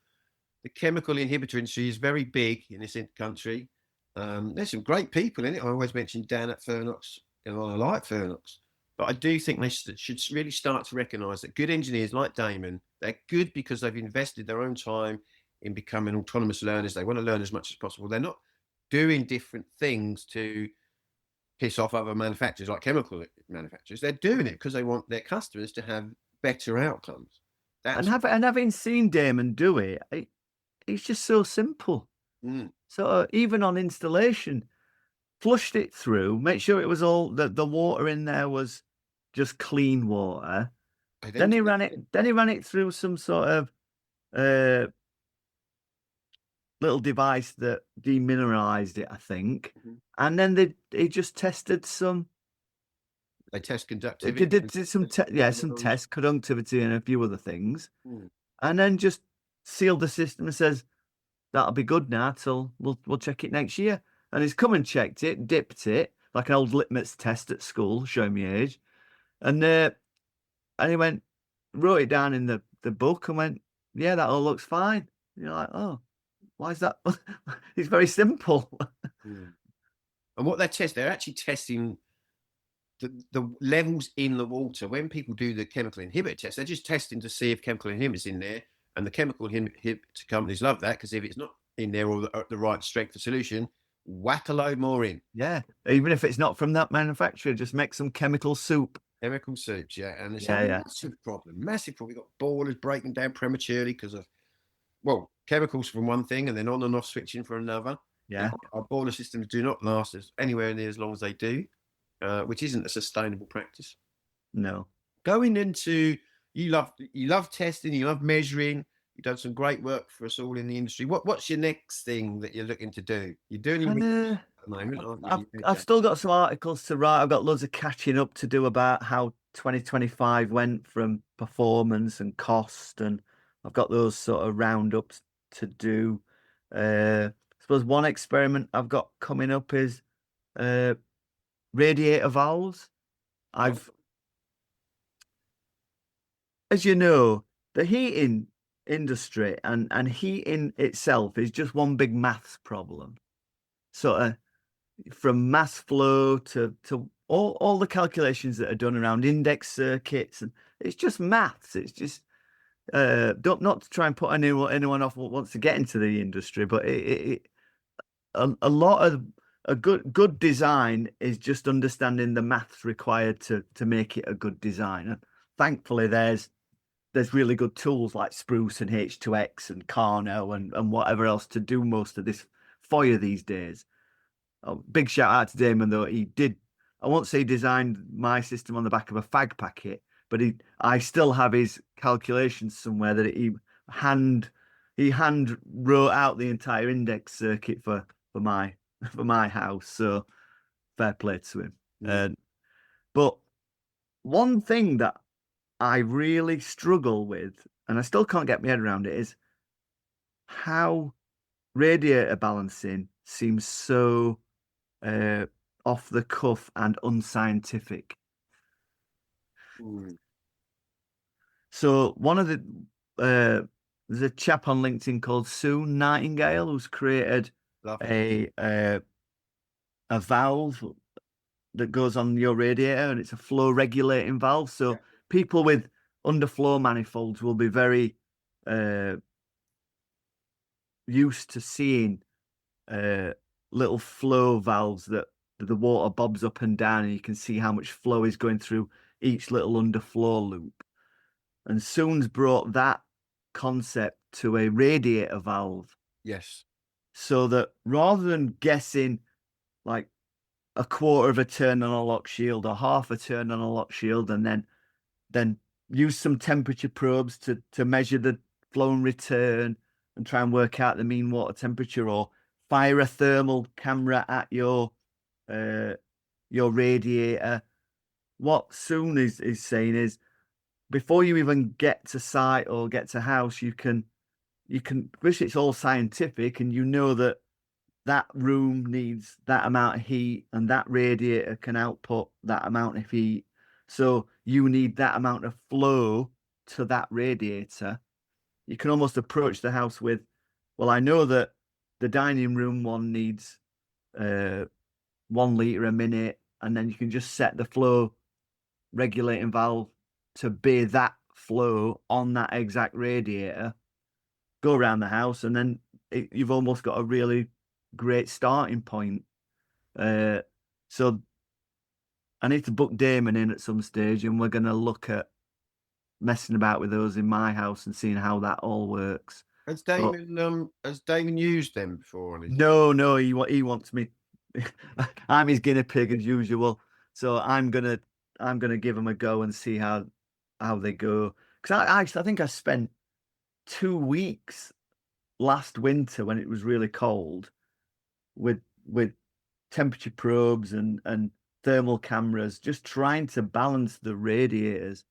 The chemical inhibitor industry is very big in this country. There's some great people in it. I always mention Dan at Fernox, and I like Fernox. But I do think they should really start to recognise that good engineers like Damon, they're good because they've invested their own time in becoming autonomous learners. They want to learn as much as possible. They're not doing different things to piss off other manufacturers like chemical manufacturers. They're doing it because they want their customers to have better outcomes. And That's having seen Damon do it, it's just so simple. mm. So even on installation, flushed it through, make sure it was all the water in there was just clean water. Then he ran it through some sort of uh, little device that demineralized it, I think. Mhm. And then he just tested some. They test They conductivity. did some tests, conductivity, and a few other things, Mm. and then just sealed the system and says that'll be good now till we'll check it next year. And he's come and checked it, dipped it like an old litmus test at school, showing me age, and he wrote it down in the book and went, yeah, that all looks fine. And you're like, oh, why is that? It's very simple. Mm. And what they're actually testing the levels in the water. When people do the chemical inhibitor test, they're just testing to see if chemical inhibitors in there. And the chemical inhibitor companies love that because if it's not in there or the right strength of solution, whack a load more in. Yeah, even if it's not from that manufacturer, just make some chemical soup. Chemical soups, yeah. And it's Yeah, a yeah. massive problem. Massive problem. We've got boilers breaking down prematurely because of, well, chemicals from one thing and then on and off switching for another. Yeah. Our boiler systems do not last anywhere near as long as they do, which isn't a sustainable practice. No. Going into you love testing, you love measuring. You've done some great work for us all in the industry. What's your next thing that you're looking to do? You're doing your research at the moment, aren't you? I've still got some articles to write. I've got loads of catching up to do about how 2025 went from performance and cost, and I've got those sort of roundups to do. I suppose one experiment I've got coming up is radiator valves. As you know, the heating industry and heating itself is just one big maths problem. Sort of from mass flow to all the calculations that are done around index circuits, and it's just maths. It's just don't not to try and put anyone off what wants to get into the industry, but a lot of a good design is just understanding the maths required to make it a good design. And thankfully, there's really good tools like Spruce and H2X and Carno and whatever else to do most of this for you these days. Oh, big shout out to Damon though. I won't say he designed my system on the back of a fag packet, but I still have his calculations somewhere that he hand wrote out the entire index circuit for my house. So fair play to him. But one thing that I really struggle with, and I still can't get my head around it, is how radiator balancing seems so off the cuff and unscientific. So one of there's a chap on LinkedIn called Sue Nightingale who's created a valve that goes on your radiator, and it's a flow regulating valve. So people with underflow manifolds will be very used to seeing little flow valves that the water bobs up and down, and you can see how much flow is going through each little underflow loop. And Soon's brought that concept to a radiator valve. Yes. So that rather than guessing like a quarter of a turn on a lock shield or half a turn on a lock shield, and then use some temperature probes to measure the flow and return and try and work out the mean water temperature, or fire a thermal camera at your radiator. What Soon is saying is, before you even get to site or get to house, you can wish it's all scientific, and you know that room needs that amount of heat and that radiator can output that amount of heat. So you need that amount of flow to that radiator. You can almost approach the house with, well, I know that the dining room one needs 1 litre a minute, and then you can just set the flow regulating valve to be that flow on that exact radiator, go around the house, and then you've almost got a really great starting point. So I need to book Damon in at some stage, and we're going to look at messing about with those in my house and seeing how that all works. Has But Damon used them before or anything? no, he wants me. I'm his guinea pig as usual. So I'm gonna give them a go and see how they go. Because I think I spent 2 weeks last winter when it was really cold with temperature probes and thermal cameras, just trying to balance the radiators.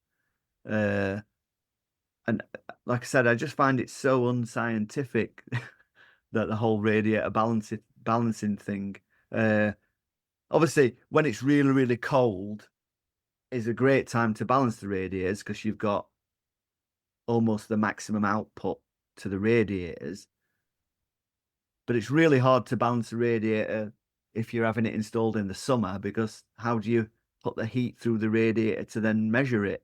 Uh, and like I said, I just find it so unscientific that the whole radiator balancing thing. Uh, Obviously, when it's really, really cold, is a great time to balance the radiators because you've got almost the maximum output to the radiators. But it's really hard to balance the radiator if you're having it installed in the summer because how do you put the heat through the radiator to then measure it?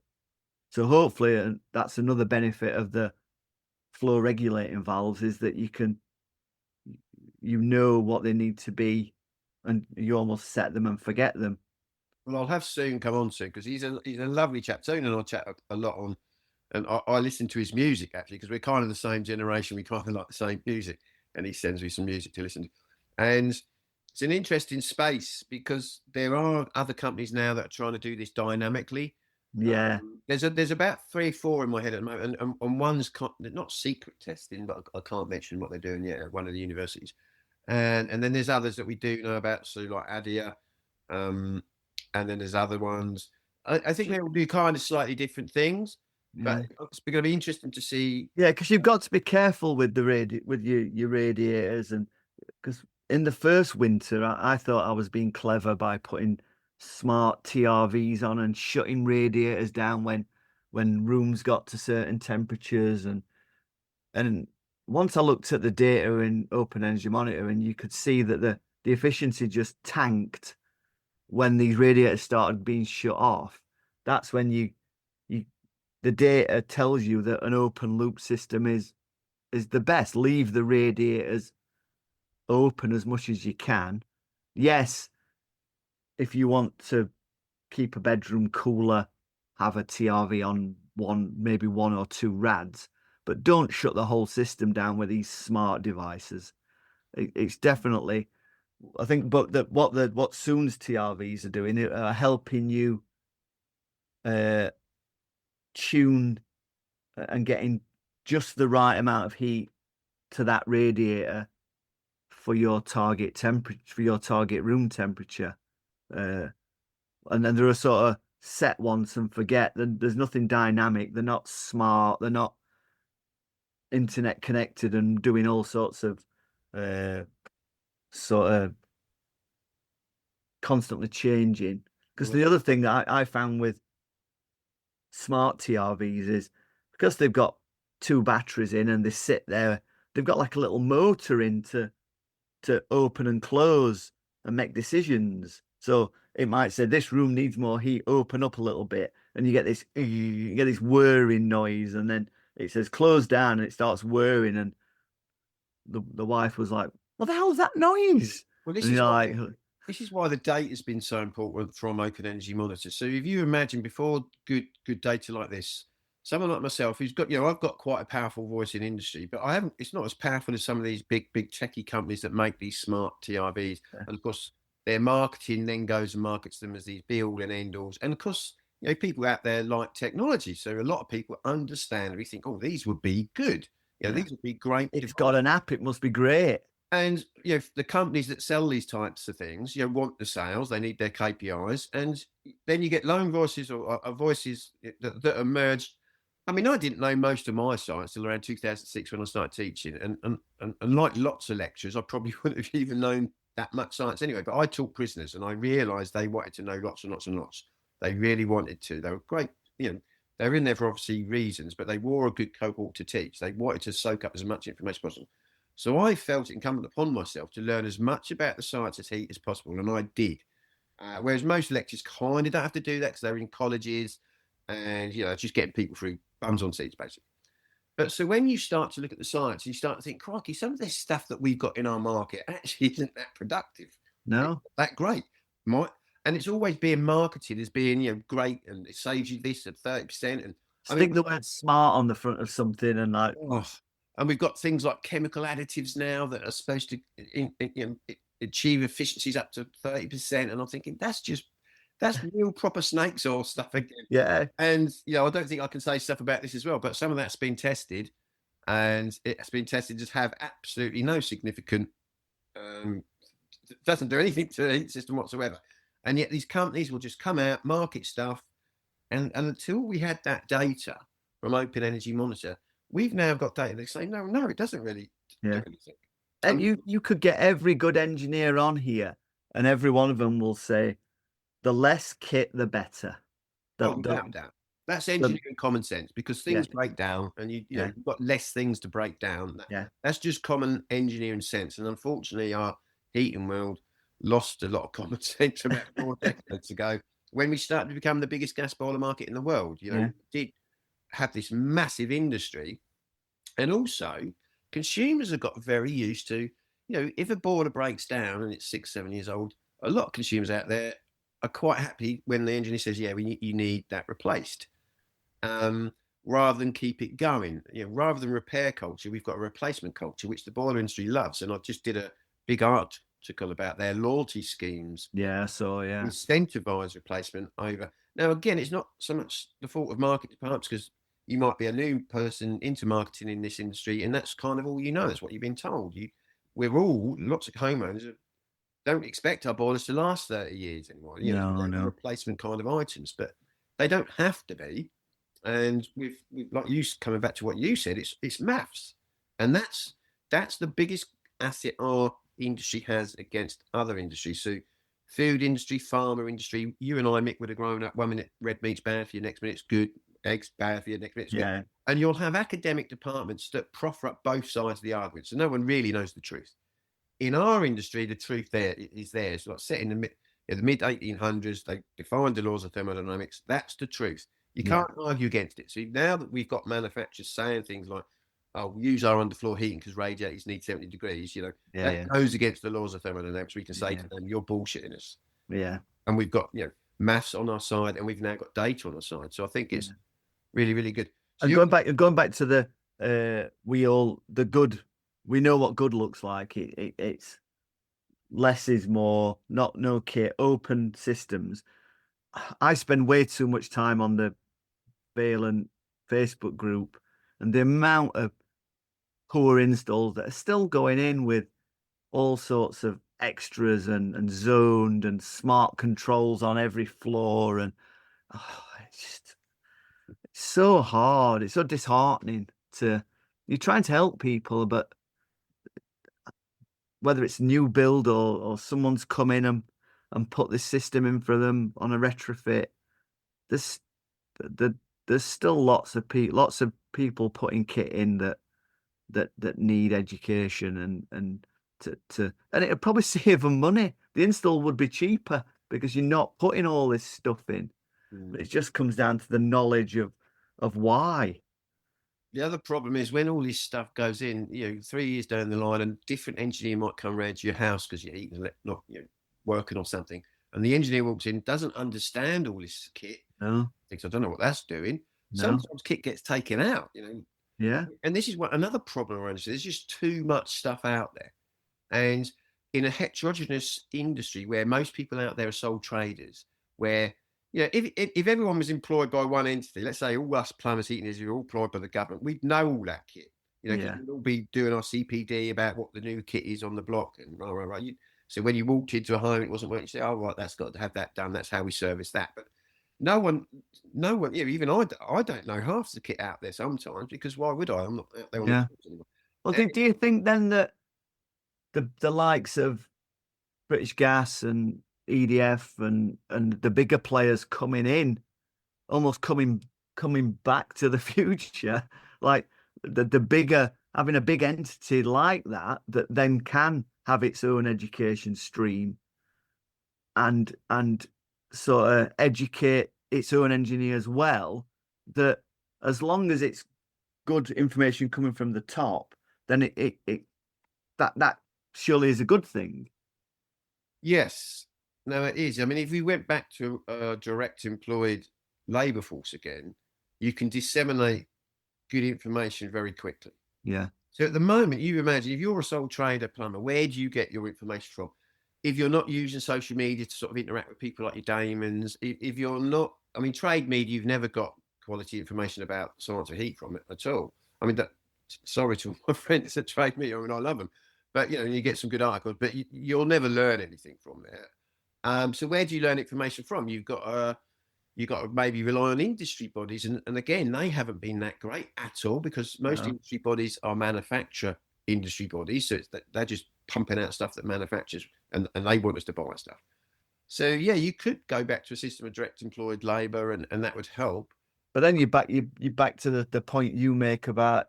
So hopefully, and that's another benefit of the flow regulating valves is that you know what they need to be and you almost set them and forget them. Well, I'll have Soon come on soon because he's a lovely chap. Soon and I chat a lot on, and I listen to his music actually because we're kind of the same generation. We kind of like the same music, and he sends me some music to listen to. And it's an interesting space because there are other companies now that are trying to do this dynamically. Yeah. There's about 3 or 4 in my head at the moment, and one's not secret testing, but I can't mention what they're doing yet at one of the universities. And then there's others that we do know about, so like Adia, um, and then there's other ones. I think they will do kind of slightly different things, Yeah. but it's going to be interesting to see. Yeah, because you've got to be careful with with your radiators, and because in the first winter, I thought I was being clever by putting smart TRVs on and shutting radiators down when rooms got to certain temperatures, and once I looked at the data in Open Energy Monitor, and you could see that the efficiency just tanked when these radiators started being shut off. That's when you the data tells you that an open loop system is the best. Leave the radiators open as much as you can. Yes, if you want to keep a bedroom cooler, have a TRV on maybe one or two rads, but don't shut the whole system down with these smart devices. It's definitely, I think, but what Soon's TRVs are doing are helping you uh, tune and getting just the right amount of heat to that radiator for your target temperature, for your target room temperature. Uh, and then there are sort of set ones and forget. There's nothing dynamic. They're not smart. They're not internet connected and doing all sorts of uh, sort of constantly changing. Because the other thing that I found with smart TRVs is because they've got two batteries in and they sit there, they've got like a little motor in to open and close and make decisions. So it might say this room needs more heat, open up a little bit, and you get this whirring noise, and then it says close down and it starts whirring, and the wife was like, "What the hell is that noise?" Well, And you're like, this is why the data has been so important from Open Energy Monitor. So if you imagine before good data like this, someone like myself who's got, I've got quite a powerful voice in industry, but I haven't. It's not as powerful as some of these big techie companies that make these smart TRVs. And of course, their marketing then goes and markets them as these be all and end alls. And of course, people out there like technology, so a lot of people understand. We think, oh, these would be good. yeah, These would be great. it's got an app, it must be great. And the companies that sell these types of things, want the sales. They need their KPIs, and then you get lone voices or voices that emerge. I mean, I didn't know most of my science till around 2006 when I started teaching, and like lots of lecturers, I probably wouldn't have even known that much science anyway. But I taught prisoners, and I realised they wanted to know lots and lots and lots. They really wanted to. They were great. They were in there for obviously reasons, but they were a good cohort to teach. They wanted to soak up as much information as possible. So I felt it incumbent upon myself to learn as much about the science of heat as possible, and I did. Whereas most lecturers kind of don't have to do that because they're in colleges and, just getting people through bums on seats, basically. But so when you start to look at the science, you start to think, crikey, some of this stuff that we've got in our market actually isn't that productive. It's No. not that great. And it's always being marketed as being, great, and it saves you this at 30%. And I mean, Stick the word smart on the front of something and like, oh, and we've got things like chemical additives now that are supposed to achieve efficiencies up to 30%. And I'm thinking that's real proper snakes oil stuff again. yeah, And I don't think I can say stuff about this as well, but some of that's been tested, and it's been tested to have absolutely no significant, doesn't do anything to the heat system whatsoever. And yet these companies will just come out, market stuff, and until we had that data from Open Energy Monitor, we've now got data that say no, it doesn't really do yeah. anything. And you could get every good engineer on here, and every one of them will say, the less kit, the better. Without a doubt. That's engineering common sense, because Yeah. things break down, and Yeah. you've got less things to break down. Yeah. That's just common engineering sense. And unfortunately, our heating world lost a lot of common sense about 4 decades ago when we started to become the biggest gas boiler market in the world. Yeah. We did have this massive industry, and also consumers have got very used to, if a boiler breaks down and it's 6, 7 years old, a lot of consumers out there are quite happy when the engineer says, yeah, you need that replaced, rather than keep it going. Rather than repair culture, we've got a replacement culture, which the boiler industry loves. And I just did a big article about their loyalty schemes. Yeah. So yeah. Incentivize replacement over. Now, again, it's not so much the fault of market departments, because you might be a new person into marketing in this industry, and that's kind of all you know. That's what you've been told. Lots of homeowners don't expect our boilers to last 30 years anymore. No. Replacement kind of items, but they don't have to be. And with like you coming back to what you said, it's maths, and that's the biggest asset our industry has against other industries. So, food industry, pharma industry. You and I, Mick, would have grown up. 1 minute red meat's bad for you, next minute it's good. Eggs bad for you, next minute it's good. And you'll have academic departments that proffer up both sides of the argument, so no one really knows the truth. In our industry, the truth there is there. It's like set in the mid 1800s. They defined the laws of thermodynamics. That's the truth. You can't argue against it. So now that we've got manufacturers saying things like, "Oh, use our underfloor heating because radiators need 70 degrees," that goes against the laws of thermodynamics. We can say to them, "You're bullshitting us." Yeah. And we've got maths on our side, and we've now got data on our side. So I think it's really, really good. So And going back to the good. We know what good looks like. It's less is more. No kit, open systems. I spend way too much time on the Valent Facebook group, and the amount of poor installs that are still going in with all sorts of extras and zoned and smart controls on every floor, and it's so hard. It's so disheartening you're trying to help people, but whether it's new build or someone's come in and put this system in for them on a retrofit, there's there's still lots of people putting kit in that need education and it'd probably save them money. The install would be cheaper because you're not putting all this stuff in. It just comes down to the knowledge of why. The other problem is when all this stuff goes in, 3 years down the line, and different engineer might come around to your house because you're eating, not working on something, and the engineer walks in, doesn't understand all this kit, thinks, I don't know what that's doing. Sometimes kit gets taken out, Yeah. And this is what another problem around this. There's just too much stuff out there, and in a heterogeneous industry where most people out there are sole traders, where if everyone was employed by one entity, let's say all us plumbers, heating engineers, are all employed by the government, we'd know all that kit. We'd all be doing our CPD about what the new kit is on the block, and right. So when you walked into a home, it wasn't working. You say, "Oh, right, that's got to have that done. That's how we service that." But no one, even I don't know half the kit out there sometimes, because why would I? I'm not out there on the tools anymore. Well, do you think then that the likes of British Gas and EDF and the bigger players coming in, almost coming back to the future, like the bigger, having a big entity like that then can have its own education stream, and sort of educate its own engineers well, that as long as it's good information coming from the top, then it that surely is a good thing. Yes. No, it is. I mean, if we went back to a direct employed labour force again, you can disseminate good information very quickly. Yeah. So at the moment, you imagine if you're a sole trader plumber, where do you get your information from? If you're not using social media to sort of interact with people like your Damons, if you're not, I mean, trade media, you've never got quality information about science or heat from it at all. I mean, sorry to my friends at trade media, I mean, I love them, but you get some good articles, but you'll never learn anything from there. So where do you learn information from? You've got to maybe rely on industry bodies. And again, they haven't been that great at all, because most No. industry bodies are manufacture industry bodies. So they're just pumping out stuff that manufactures, and they want us to buy stuff. So yeah, you could go back to a system of direct employed labour, and that would help. But then you back to the point you make about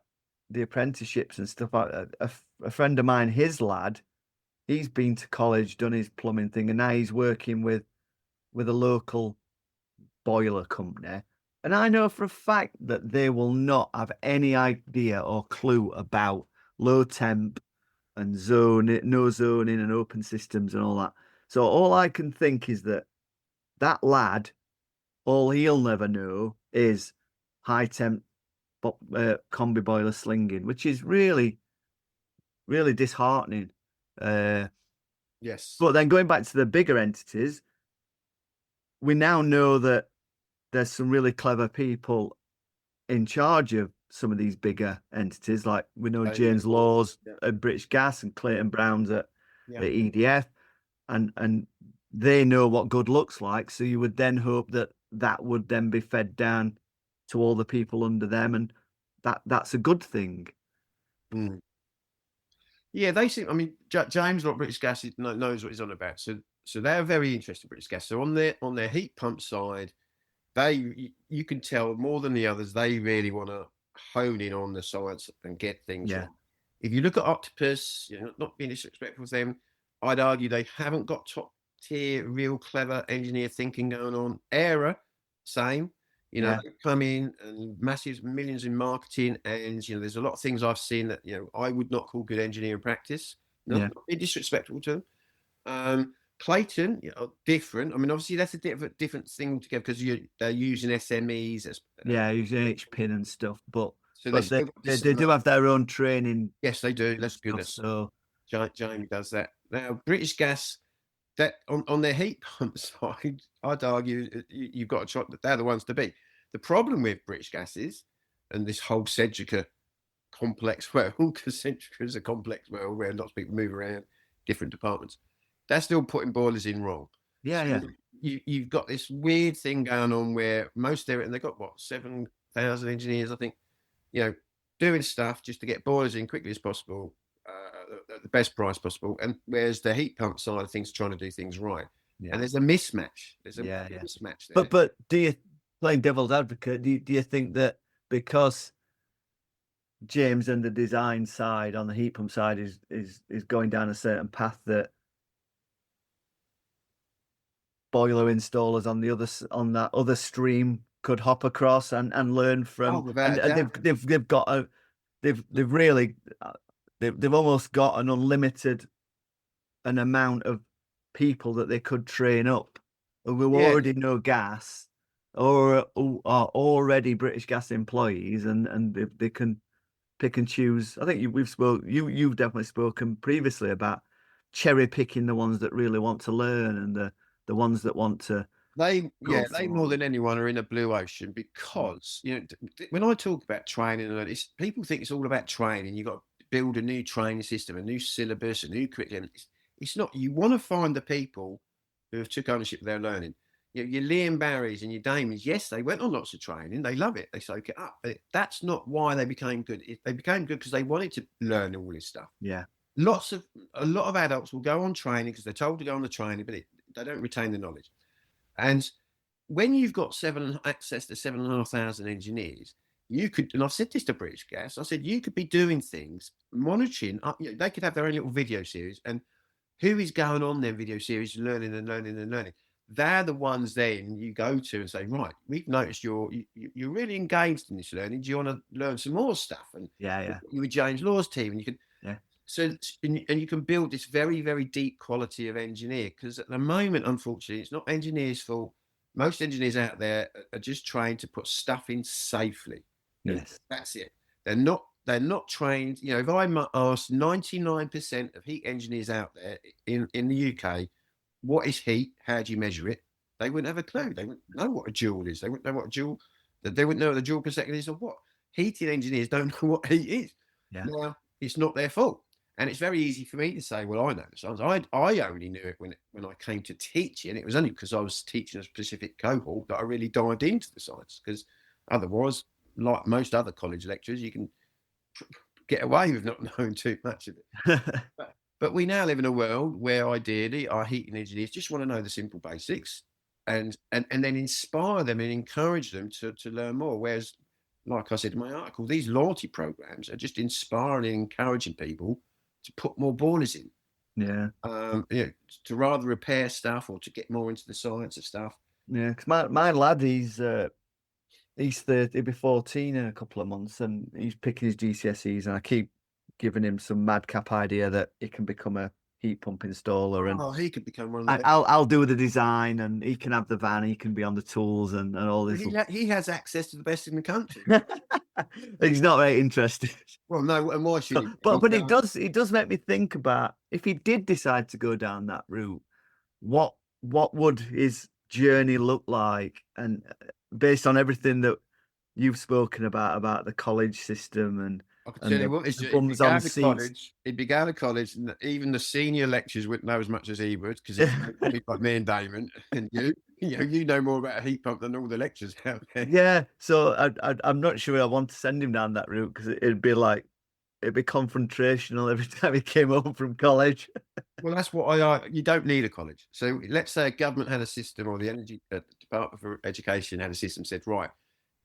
the apprenticeships and stuff. A friend of mine, his lad, he's been to college, done his plumbing thing, and now he's working with a local boiler company. And I know for a fact that they will not have any idea or clue about low temp and no zoning and open systems and all that. So all I can think is that that lad, all he'll never know is high temp combi boiler slinging, which is really, really disheartening. Uh, Yes. but then going back to the bigger entities, we now know that there's some really clever people in charge of some of these bigger entities. Like we know James Laws Yeah. at British Gas and Clayton Brown's at Yeah. EDF, and they know what good looks like. So you would then hope that that would then be fed down to all the people under them, and that's a good thing. Mm. Yeah, they seem. I mean, James, like British Gas, knows what he's on about. So they're very interested in British Gas. So on their heat pump side, you can tell more than the others, they really want to hone in on the science and get things Yeah, right. If you look at Octopus, not being disrespectful to them, I'd argue they haven't got top tier, real clever engineer thinking going on. Era, same. yeah, They come in and massive millions in marketing, and there's a lot of things I've seen that I would not call good engineering practice. yeah, Not being disrespectful to them. Clayton, different. I mean, obviously that's a different thing together, because they're using SMEs as yeah. Using H-pin and stuff, but so they but still got they this. do have their own training Yes, they do. and That's stuff. goodness. So Jamie does that now. British Gas, that on their heat pump side, I'd argue you've got to try that they're the ones to beat. The problem with British Gas is, and this whole Centrica complex world, because Centrica is a complex world where lots of people move around different departments. They're still putting boilers in wrong. yeah, So yeah, you've got this weird thing going on where most of it, and they've got what 7,000 engineers, I think, doing stuff just to get boilers in quickly as possible, at the best price possible. And whereas the heat pump side of things are trying to do things right, yeah, and there's a mismatch. There's a yeah, yeah. mismatch there. But do you, playing devil's advocate, do you think that because James and the design side on the heat pump side is going down a certain path, that boiler installers on the on that other stream could hop across and learn Oh, from, without a and doubt. they've got a they've really they've almost got an unlimited an amount of people that they could train up who Yeah, already know gas or who are already British Gas employees, and they can pick and choose. I think you've definitely spoken previously about cherry picking the ones that really want to learn, and the ones that want to go they more forward. than anyone are in a blue ocean, because when I talk about training, people think it's all about training. You've got to build a new training system, a new syllabus, a new curriculum. It's not. You want to find the people who have took ownership of their learning. Your Liam Barrys and your Damons, yes, they went on lots of training. They love it. They soak it up. But that's not why they became good. They became good because they wanted to learn all this stuff. Yeah, A lot of adults will go on training because they're told to go on the training, but they don't retain the knowledge. And when you've got access to 7,500 engineers, you could, and I've said this to British Gas, I said you could be doing things, monitoring. They could have their own little video series, and who is going on them video series, learning and learning and learning. They're the ones then you go to and say, right, we've noticed you're really engaged in this learning. Do you want to learn some more stuff? And Yeah. you with James Law's team, and you can Yeah. so and you can build this very, very deep quality of engineer, because at the moment, unfortunately, it's not engineers' fault. Most engineers out there are just trained to put stuff in safely. Yes. That's it. They're not trained. If I ask 99% of heat engineers out there in the UK, what is heat? How do you measure it? They wouldn't have a clue. They wouldn't know what a joule is. They wouldn't know what a joule. They wouldn't know what a joule per second is, or what. Heating engineers don't know what heat is. Yeah. Now, it's not their fault. And it's very easy for me to say, well, I know the science. I only knew it when I came to teach it. And it was only because I was teaching a specific cohort that I really dived into the science. Because otherwise, like most other college lecturers, you can get away with not knowing too much of it. But we now live in a world where ideally our heating engineers just want to know the simple basics, and then inspire them and encourage them to learn more. Whereas, like I said in my article, these loyalty programs are just inspiring and encouraging people to put more boilers in. Yeah. To rather repair stuff or to get more into the science of stuff. Yeah, because my lad, he's 30, he'll be 14 in a couple of months, and he's picking his GCSEs, and I keep giving him some madcap idea that he can become a heat pump installer, and He could become one of the. I'll do the design, and he can have the van, he can be on the tools, and all this. He has access to the best in the country. He's not very interested. Well, no, and why should he? But it does make me think about, if he did decide to go down that route, what would his journey look like? And based on everything that you've spoken about the college system, and I can tell you what, he'd be going to college, and even the senior lecturers wouldn't know as much as he would, because it's like me and Damon, and you know more about a heat pump than all the lecturers out there. Yeah, so I'm not sure I want to send him down that route, because it'd be confrontational every time he came home from college. Well, that's what you don't need a college. So let's say a government had a system, or the Energy Department for Education had a system, said, right,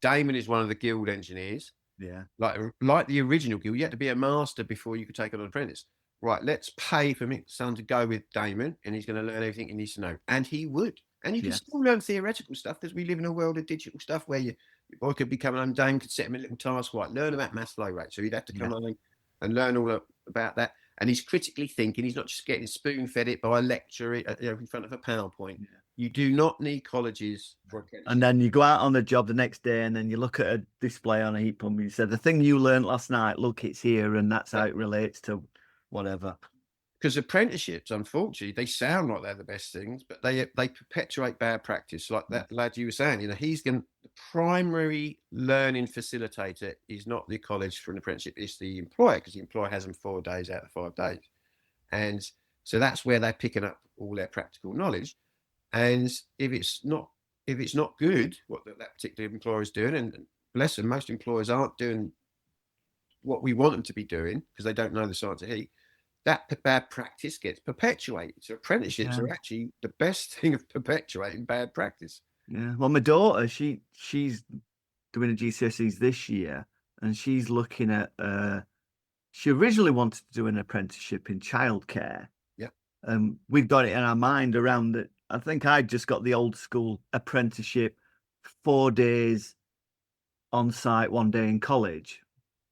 Damon is one of the guild engineers. Yeah. Like the original guild, you had to be a master before you could take on an apprentice. Right, let's pay for Mick's son to go with Damon, and he's going to learn everything he needs to know. And he would. And you can still learn theoretical stuff, because we live in a world of digital stuff where your boy could be coming home, Damon could set him a little task, right, learn about mass flow rate. So he'd have to come home and learn all about that. And he's critically thinking. He's not just getting spoon-fed it by a lecturer in front of a PowerPoint. Yeah. You do not need colleges for apprenticeship. And then you go out on the job the next day, and then you look at a display on a heat pump, and you say, the thing you learned last night, look, it's here, and that's how it relates to whatever. Because apprenticeships, unfortunately, they sound like they're the best things, but they perpetuate bad practice. Like that lad you were saying, the primary learning facilitator is not the college for an apprenticeship, it's the employer, because the employer has them 4 days out of 5 days. And so that's where they're picking up all their practical knowledge. And if it's not good, what that particular employer is doing, and bless them, most employers aren't doing what we want them to be doing, because they don't know the science of heat, that bad practice gets perpetuated. So apprenticeships are actually the best thing of perpetuating bad practice. Yeah. Well, my daughter, she's doing a GCSEs this year, and she's looking at. She originally wanted to do an apprenticeship in childcare. Yeah. We've got it in our mind around that. I think I just got the old school apprenticeship, 4 days on site, 1 day in college.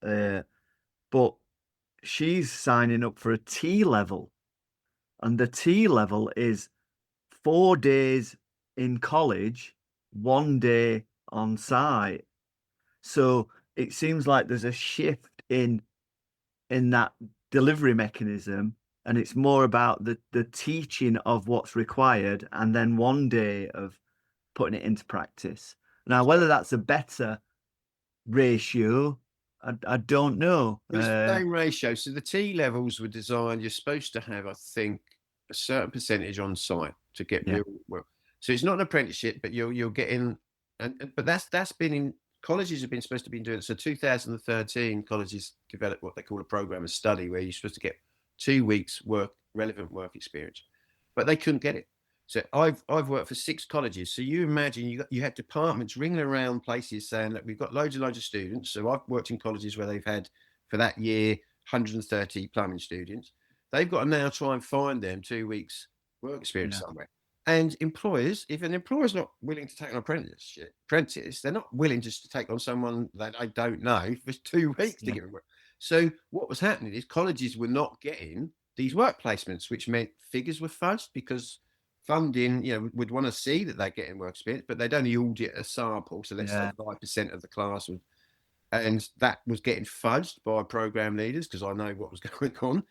But she's signing up for a T level, and the T level is 4 days in college, 1 day on site. So it seems like there's a shift in that delivery mechanism, and it's more about the teaching of what's required, and then 1 day of putting it into practice. Now, whether that's a better ratio, I don't know. It's the same ratio. So the T levels were designed, you're supposed to have, I think, a certain percentage on site to get real work. So it's not an apprenticeship, but you're getting, but that's been in, colleges have been supposed to be doing it. So 2013, colleges developed what they call a program of study, where you're supposed to get 2 weeks relevant work experience, but they couldn't get it. So I've worked for 6 colleges. So you imagine you had departments ringing around places saying, look, we've got loads and loads of students. So I've worked in colleges where they've had, for that year, 130 plumbing students. they've got to now try and find them 2 weeks work experience Yeah. somewhere. And employers, if an employer's not willing to take an apprentice, they're not willing just to take on someone that they don't know for 2 weeks to Yeah. get work. So what was happening is colleges were not getting these work placements, which meant figures were fudged because funding, would want to see that they're getting work experience, but they'd only audit a sample. So let's say 5% of the class was, and that was getting fudged by program leaders because I know what was going on.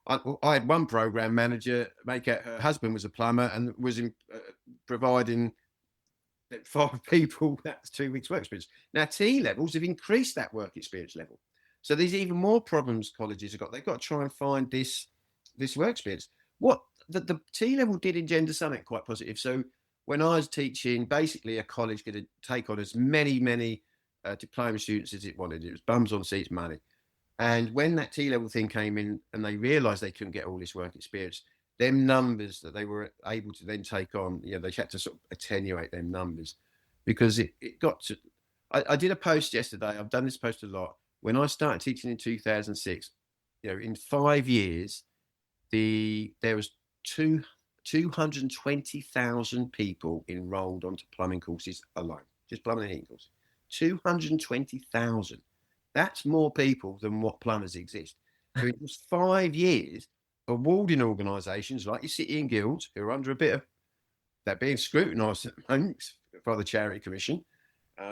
I had one program manager make out her husband was a plumber and was providing 5 people that's 2 weeks work experience. Now T levels have increased that work experience level, so there's even more problems colleges have got. They've got to try and find this work experience. What the T level did engender something quite positive. So when I was teaching, basically a college could take on as many diploma students as it wanted. It was bums on seats money. And when that T level thing came in and they realized they couldn't get all this work experience, them numbers that they were able to then take on, they had to sort of attenuate them numbers because it got to. I did a post yesterday. I've done this post a lot. When I started teaching in 2006, in 5 years, there was 220,000 people enrolled onto plumbing courses alone, just plumbing and heating courses. 220,000. That's more people than what plumbers exist. So in just 5 years, awarding organisations like your city and guilds, who are under a bit of that being scrutinised at the moment by the Charity Commission,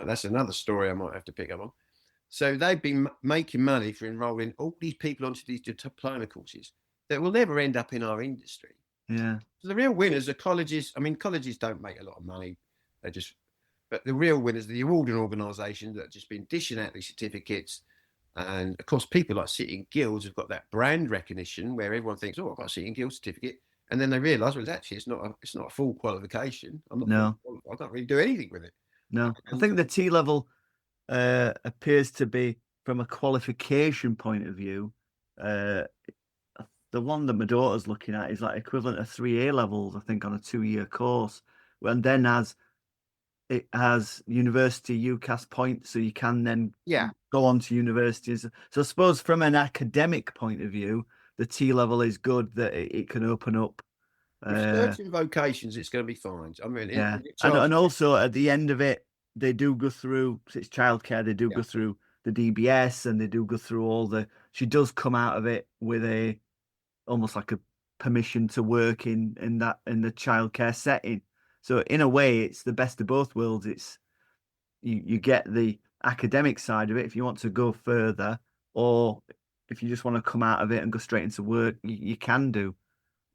that's another story I might have to pick up on. So they've been making money for enrolling all these people onto these diploma courses that will never end up in our industry. Yeah. So the real winners are colleges. I mean, colleges don't make a lot of money. But the real winners are the awarding organisations that have just been dishing out these certificates. And of course, people like City and Guilds have got that brand recognition where everyone thinks, "Oh, I've got a City and Guild certificate," and then they realise, well, actually, it's not a full qualification. I'm not. No. I can't really do anything with it. No. I think the T level appears to be, from a qualification point of view, the one that my daughter's looking at is like equivalent to 3 A levels, I think, on a 2-year course, and then it has university UCAS points, so you can then go on to universities. So I suppose from an academic point of view, the T level is good that it can open up. Certain vocations, it's going to be fine. I mean, and also at the end of it, they do go through, so it's childcare, they do go through the DBS and they do go through she does come out of it with almost like a permission to work in the childcare setting. So in a way, it's the best of both worlds. It's you get the academic side of it if you want to go further, or if you just want to come out of it and go straight into work, you can do.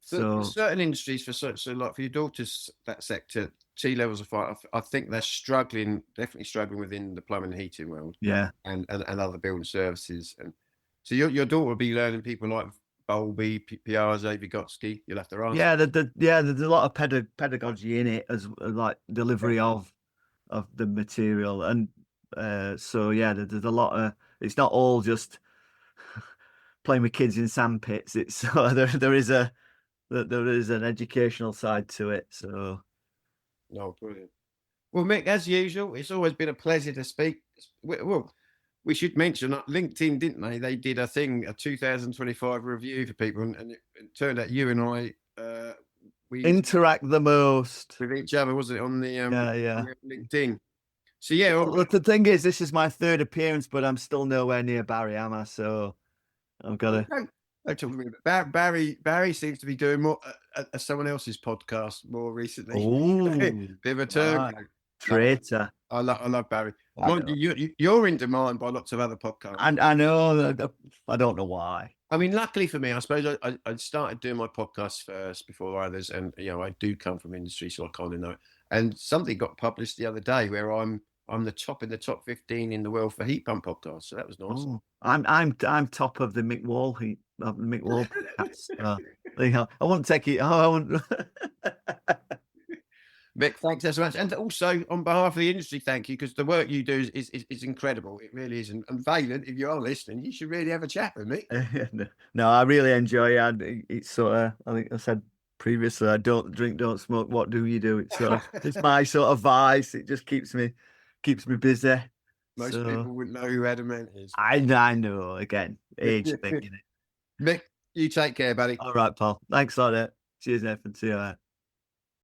For certain industries, so like for your daughter's that sector, T levels are fine. I think they're definitely struggling within the plumbing and heating world. Yeah, and other building services. And so your daughter will be learning people like Bowlby, Piazza, Vygotsky. You'll have to ask. Yeah, there's a lot of pedagogy in it, as like delivery of the material, and there's a lot of. It's not all just playing with kids in sandpits. It's there is an educational side to it. So, no, brilliant. Well, Mick, as usual, it's always been a pleasure to speak. Well, we should mention that LinkedIn, didn't they? They did a 2025 review for people, and it turned out you and I we interact the most with each other, wasn't it, on the yeah LinkedIn? So yeah. Well, the thing is, this is my 3rd appearance, but I'm still nowhere near Barry, am I? So I've got to. Don't talk to me about Barry seems to be doing more someone else's podcast more recently. Oh, bit of a turn. Traitor. I love Barry. You're in demand by lots of other podcasts. I know. I don't know why. I mean, luckily for me, I suppose I started doing my podcast first before others, and I do come from industry, so I kind of know it. And something got published the other day where I'm the top in the top 15 in the world for heat pump podcasts, so that was nice. Oh, I'm top of the Mick Wall Mick Wall podcast. I won't take it. I won't. Mick, thanks so much. And also, on behalf of the industry, thank you, because the work you do is incredible. It really is. And Valent, if you are listening, you should really have a chat with me. No, I really enjoy it. It's sort of, I think I said previously, I don't drink, don't smoke. What do you do? It's my sort of vice. It just keeps me busy. Most people wouldn't know who Adamant is. I know. Again, age thing, innit? Mick, You take care, buddy. All right, pal. Thanks a lot. Cheers, Nathan. See you later.